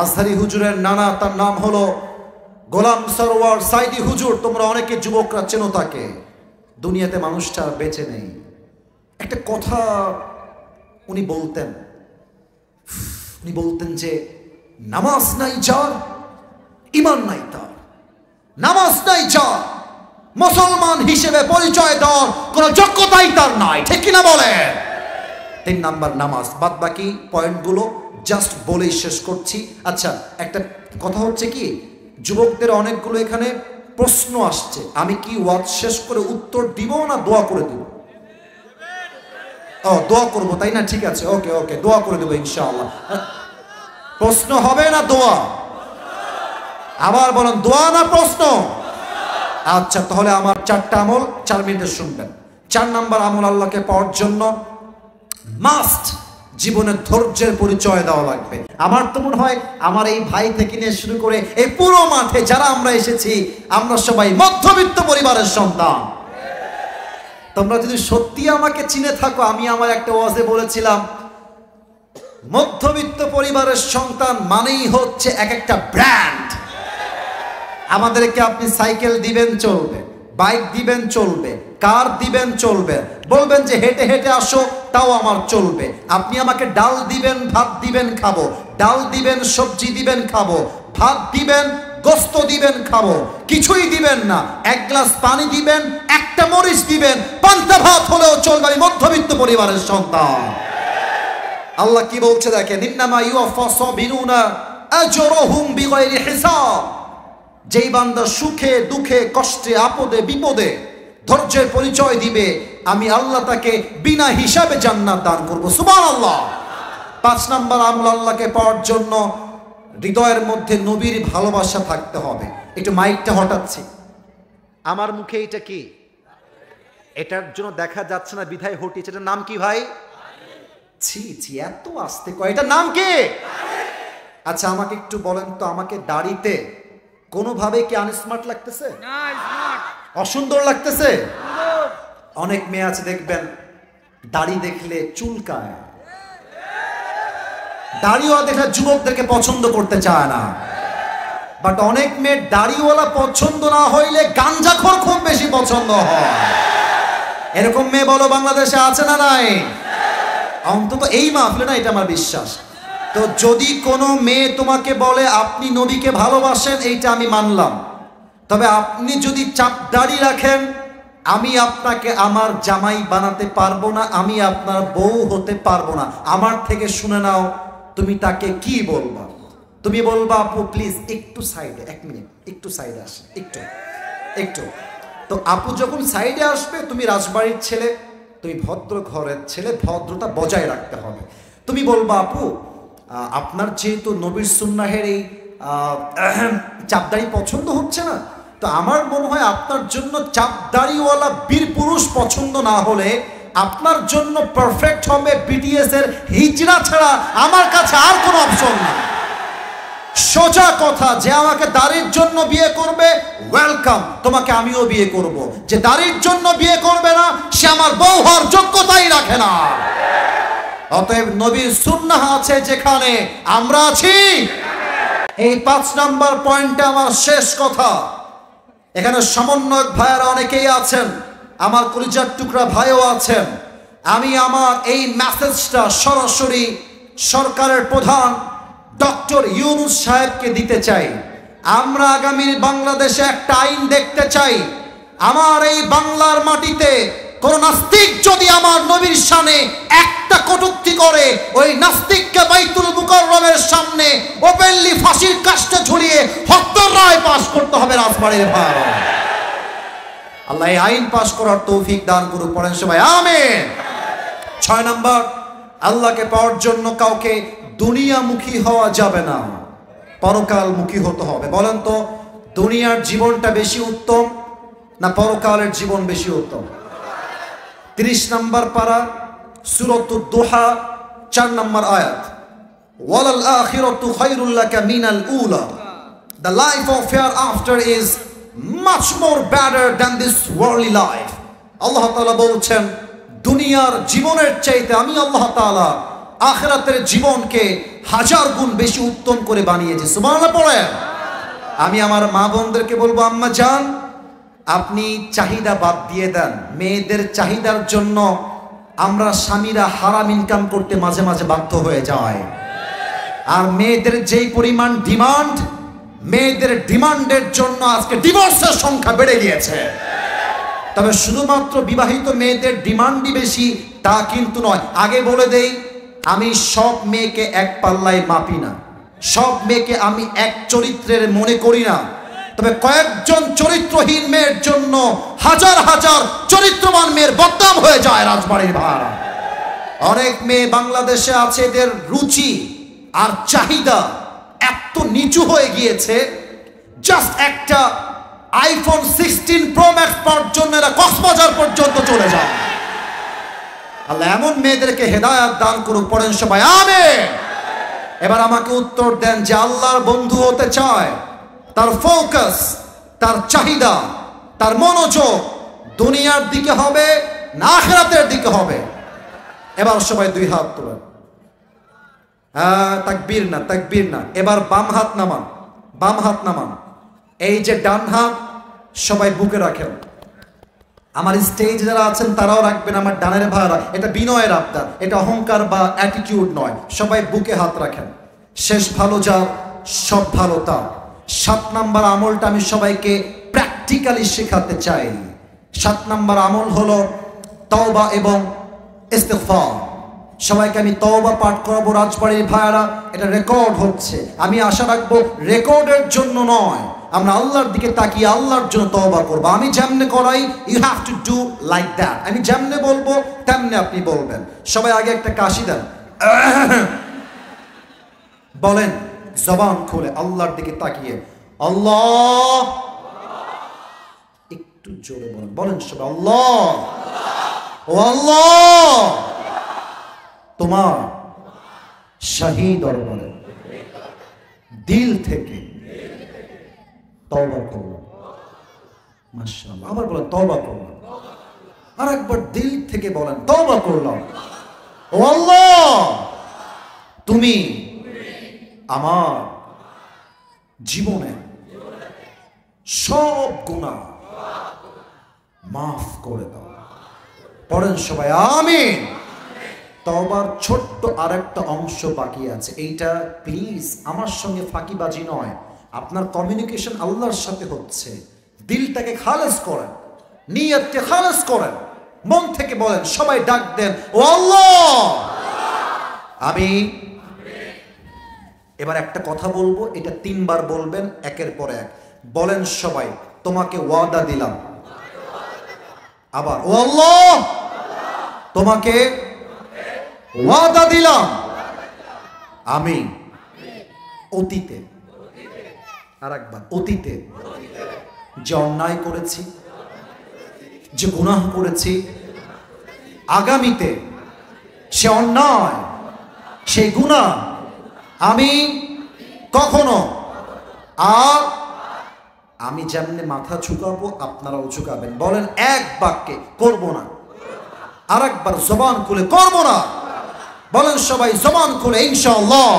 আজহারি হুজুরের নানা, তার নাম হলো গোলাম সরওয়ার সাইদি হুজুর। তোমরা অনেকে যুবকরা চেনো তাকে। দুনিয়াতে মানুষটা বেঁচে নেই। একটা কথা উনি বলতেন যে নামাজ নাই যার ঈমান নাই তার, নামাজ নাই যার মুসলমান হিসেবে পরিচয় দেওয়ার কোনো যোগ্যতাই তার নাই। ঠিক কিনা বলে? 3 নাম্বার নামাজ। বাদ বাকি পয়েন্টগুলো জাস্ট বলেই শেষ করছি। আচ্ছা, একটা কথা হচ্ছে কি, যুবকদের অনেকগুলো এখানে প্রশ্ন আসছে। আমি কি ওয়াজ শেষ করে উত্তর দিব না দোয়া করে দিব? ও, দোয়া করবো তাই না? ঠিক আছে, ওকে ওকে, দোয়া করে দেবো ইনশাআল্লাহ। প্রশ্ন হবে না দোয়া? আবার বলেন, দোয়া না প্রশ্ন? আচ্ছা, তাহলে আমার 4টা আমল 4 মিনিটে শুনবেন। 4 নাম্বার আমল, আল্লাহকে পাওয়ার জন্য মাস্ট জীবনের ধৈর্যের পরিচয় দেওয়া লাগবে। আমার তো মনে হয় আমার এই ভাই থেকে নিয়ে শুরু করে এই পুরো মাঠে যারা আমরা এসেছি, আমরা সবাই মধ্যবিত্ত পরিবারের সন্তান। তোমরা যদি সত্যি আমাকে চিনে থাকো, আমি আমার একটা ওয়াজে বলেছিলাম, মধ্যবিত্ত পরিবারের সন্তান মানেই হচ্ছে এক একটা ব্র্যান্ড। আমাদেরকে আপনি সাইকেল দিবেন চলবে, বাইক দিবেন চলবে, কার দিবেন চলবে, বলবেন যে হেঁটে হেঁটে আসো তাও আমার চলবে। আপনি আমাকে ডাল দিবেন, ভাত দিবেন খাবো, ডাল দিবেন, সবজি দিবেন খাবো, ভাত দিবেন, গোস্ত দিবেন খাবো, কিছুই দিবেন না, 1 গ্লাস পানি দিবেন, একটা মরিচ দিবেন, পান্তা ভাত হলেও চলবে। আমি মধ্যবিত্ত পরিবারের সন্তান। আল্লাহ কি বলছে দেখেন, ইন্নামা ইউওয়াফা সাবিরুনা আজরুহুম বিগাইরি হিসাব। যেই বান্দা সুখে দুঃখে কষ্টে আপদে বিপদে ধৈর্যের পরিচয় দিবে, আমি আল্লাহ তাকে বিনা হিসাবে জান্নাত দান করব। সুবহানাল্লাহ। 5 নাম্বার আমল, আল্লাহকে পাওয়ার জন্য হৃদয়ের মধ্যে নবীর ভালোবাসা থাকতে হবে। একটু মাইকটা হটাচ্ছি, আমার মুখে এটা কি, এটার জন্য দেখা যাচ্ছে না বিধায় হটিয়েছে। এটার নাম কি ভাই? ছি ছি, এত আস্তে কয়, এটার নাম কি? আচ্ছা, আমাকে একটু বলেন তো, আমাকে দাড়িতে কোনোভাবে কি আনস্মার্ট লাগতেছে? অসুন্দর লাগতেছে? অনেক মেয়ে আছে দেখবেন দাড়ি দেখলে চুলকায়, দাড়িওয়ালা দেখলে যুবকদেরকে পছন্দ করতে চায় না। বাট অনেক মেয়ের দাড়িওয়ালা পছন্দ না হইলে গাঞ্জাখোর খুব বেশি পছন্দ হয়। এরকম মেয়ে বলো বাংলাদেশে আছে না নাই? অন্তত এই মাহফিলে না, এটা আমার বিশ্বাস। তো যদি কোনো মেয়ে তোমাকে বলে আপনি নবীকে ভালোবাসেন, এইটা আমি মানলাম, তবে আপনি যদি চাপ দাড়ি রাখেন, আমি আপনাকে আমার জামাই বানাতে পারবো না, আমি আপনার বউ হতে পারবো না। আমার থেকে শুনে নাও, তুমি তাকে কি বলবা? তুমি বলবা, আপু প্লিজ একটু সাইডে, 1 মিনিট একটু সাইডে আসে, একটু একটু। তো আপু যখন সাইডে আসবে, তুমি রাজবাড়ির ছেলে, তুমি ভদ্র ঘরের ছেলে, ভদ্রতা বজায় রাখতে হবে। তুমি বলবা, আপু আপনার যেহেতু নবীর সুন্নাহের এই চাপদাড়ি পছন্দ হচ্ছে না, তো আমার মনে হয় আপনার জন্য চাপদাড়িওয়ালা বীর পুরুষ পছন্দ না হলে আপনার জন্য পারফেক্ট হবে বিটিএস এর হিজরা ছাড়া আমার কাছে আর কোনো অপশন নেই। সোজা কথা, যে আমাকে দাড়ির জন্য বিয়ে করবে, ওয়েলকাম, তোমাকে আমিও বিয়ে করব। যে দাড়ির জন্য বিয়ে করবে না, সে আমার বউ হওয়ার যোগ্যতাই রাখে না। অতএব নবীর সুন্নাহ আছে যেখানে, আমরা আছি। এই 5 নাম্বার পয়েন্টে আমার শেষ কথা। এখানে সমন্বয়ক ভাইয়েরা অনেকেই আছেন, আমার কলিজার টুকরা ভাইও আছেন। আমি আমার এই মেসেজটা সরাসরি সরকারের প্রধান ডক্টর ইউনূস সাহেবকে দিতে চাই। আমরা আগামী বাংলাদেশে একটা আইন দেখতে চাই, আমার এই বাংলার মাটিতে কোন নাস্তিক যদি আমার নবীর শানে একটা কটূক্তি করে, ওই নাস্তিককে বাইতুল মুকাররমের সামনে ওপেনলি ফাঁসির কাস্টে ঝুলিয়ে হত্যার রায় পাশ করতে হবে রাজবাড়ির ভাই। আল্লাহ এই আইন পাশ করার তৌফিক দান করুক, পড়েন সবাই আমিন। 6 নাম্বার, আল্লাহকে পাওয়ার জন্য কাউকে দুনিয়ামুখী হওয়া যাবে না, পরকালমুখী হতে হবে। বলেন তো, দুনিয়ার জীবনটা বেশি উত্তম না পরকালের জীবন বেশি উত্তম? 30 নম্বর পারা সূরাতুদ দুহা 4 নম্বর আয়াত, ওয়ালাল আখিরাতু খায়রুল লাকা মিনাল উলা, the life of hereafter is much more better than this worldly life. আল্লাহ তাআলা বলছেন দুনিয়ার জীবনের চাইতে আমি আল্লাহ তাআলা আখিরাতের জীবনকে 1000 গুণ বেশি উত্তম করে বানিয়েছি। সুবহানাল্লাহ পড়েন। আমি আমার মা বোনদেরকে বলবো, আম্মা জান আপনি চাহিদা বাদ দিয়ে দেন। মেয়েদের চাহিদার জন্য আমরা স্বামীরা হারাম ইনকাম করতে মাঝে মাঝে বাধ্য হয়ে যায়। আর মেয়েদের যেই পরিমাণ ডিমান্ড, মেয়েদের ডিমান্ডের জন্য আজকে ডিভোর্সের সংখ্যা বেড়ে গিয়েছে। তবে শুধুমাত্র বিবাহিত মেয়েদের ডিমান্ডই বেশি তা কিন্তু নয়। আগে বলে দেই, আমি সব মেয়েকে এক পাল্লায় মাপি না, সব মেয়েকে আমি এক চরিত্রের মনে করি না। তবে কয়েকজন চরিত্রহীন মেয়ের জন্য হাজার হাজার চরিত্রবান মেয়ের বদনাম হয়ে যায় রাজবাড়ির ভাড়া। অনেক মেয়ে বাংলাদেশে আছে, এদের রুচি আর চাহিদা এত নিচু হয়ে গিয়েছে, জাস্ট একটা আইফোন 16 প্রো ম্যাক্স পাওয়ার জন্য এরা কক্সবাজার পর্যন্ত চলে যায়। আল্লাহ এমন মেয়েদেরকে হেদায়েত দান করুক, পড়েন সবাই আমিন। এবার আমাকে উত্তর দেন, যে আল্লাহর বন্ধু হতে চায় তার ফোকাস, তার চাহিদা, তার মনোযোগ দুনিয়ার দিকে হবে না আখিরাতের দিকে হবে? এবার সবাই 2 হাত তোলেন। তাকবীর না, তাকবীর না। এবার বাম হাত নামান, বাম হাত নামান। এই যে ডান হাত সবাই বুকে রাখেন। আমার স্টেজ যারা আছেন তারাও রাখবেন, আমার ডানের ভাইরা। এটা বিনয়ের আবদার, এটা অহংকার বা অ্যাটিটিউড নয়। সবাই বুকে হাত রাখেন। শেষ ভালো যার সব ভালো তার। 7 নাম্বার আমলটা আমি সবাইকে প্র্যাকটিক্যালি শেখাতে চাই। 7 নাম্বার আমল হলো তওবা এবং ইস্তিগফার। সবাইকে আমি তওবা পাঠ করাবো রাজবাড়ির ভাইয়ারা। এটা রেকর্ড হচ্ছে, আমি আশা রাখবো রেকর্ডের জন্য নয়, আমরা আল্লাহর দিকে তাকিয়ে আল্লাহর জন্য তওবা করবো। আমি যেমনে করাই, you have to do like that. আমি যেমনে বলবো তেমনি আপনি বলবেন। সবাই আগে একটা কাশি দেন, বলেন জবান খুলে আল্লাহর দিকে তাকিয়ে আল্লাহ। একটু জোরে বলেন, বলেন সবাই আল্লাহ। ও আল্লাহ, তোমার শাহী দরবারে দিল থেকে তওবা করলাম। মাশাআল্লাহ। আবার বলেন তওবা করলাম। আর একবার দিল থেকে বলেন তওবা করলাম। ও আল্লাহ, তুমি আমার জীবনে সব গুনাহ মাফ করে দাও। পড়েন সবাই আমিন। তওবার ছোট্ট আরেকটা অংশ বাকি আছে, এইটা প্লিজ আমার সঙ্গে ফাঁকিবাজি নয়, আপনার কমিউনিকেশন আল্লাহর সাথে হচ্ছে। দিলটাকে খালেস করেন, নিয়তকে খালেস করেন, মন থেকে বলেন, সবাই ডাক দেন ও আল্লাহ। আমি এবার একটা কথা বলবো, এটা 3 বার বলবেন একের পর এক। বলেন সবাই, তোমাকে ওয়াদা দিলাম। আবার ও আল্লাহ, তোমাকে ওয়াদা দিলাম আমি অতীতে, আর একবার অতীতে যে অন্যায় করেছি, যে গুনাহ করেছি, আগামীতে সে অন্যায়, সেই গুনাহ আমি কখনো আর আমি যেমনি মাথা ঝুঁকাবো আপনারাও ঝুঁকাবেন। বলেন এক বাক্যে, করব না। আর একবার জবান খুলে, করব না। বলেন সবাই জবান খুলে ইনশাআল্লাহ।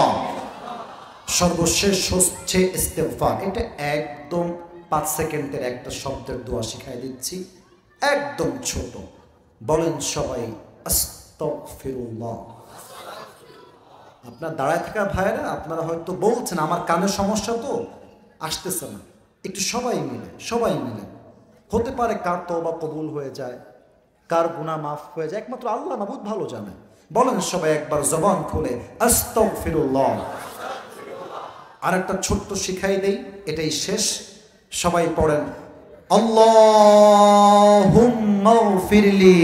সর্বশেষ হচ্ছে ইস্তেগফার। এটা একদম 5 সেকেন্ডের একটা শব্দের দোয়া শিখাই দিচ্ছি, একদম ছোট। বলেন সবাই আস্তাগফিরুল্লাহ। আপনার দাঁড়ায় থাকা ভাইরা, আপনারা হয়তো বলছেন আমার কানের সমস্যা, তো আসতেছে না, একটু সবাই মিলে হতে পারে কার তওবা কবুল হয়ে যায়, কার গুনাহ মাফ হয়ে যায়, একমাত্র আল্লাহ মাবুদ ভালো জানে। বলেন সবাই একবার জবান খুলে আস্তাগফিরুল্লাহ। আর একটা ছোট্ট শিখাই দেই, এটাই শেষ। সবাই পড়েন আল্লাহুম্মা গফিরলি।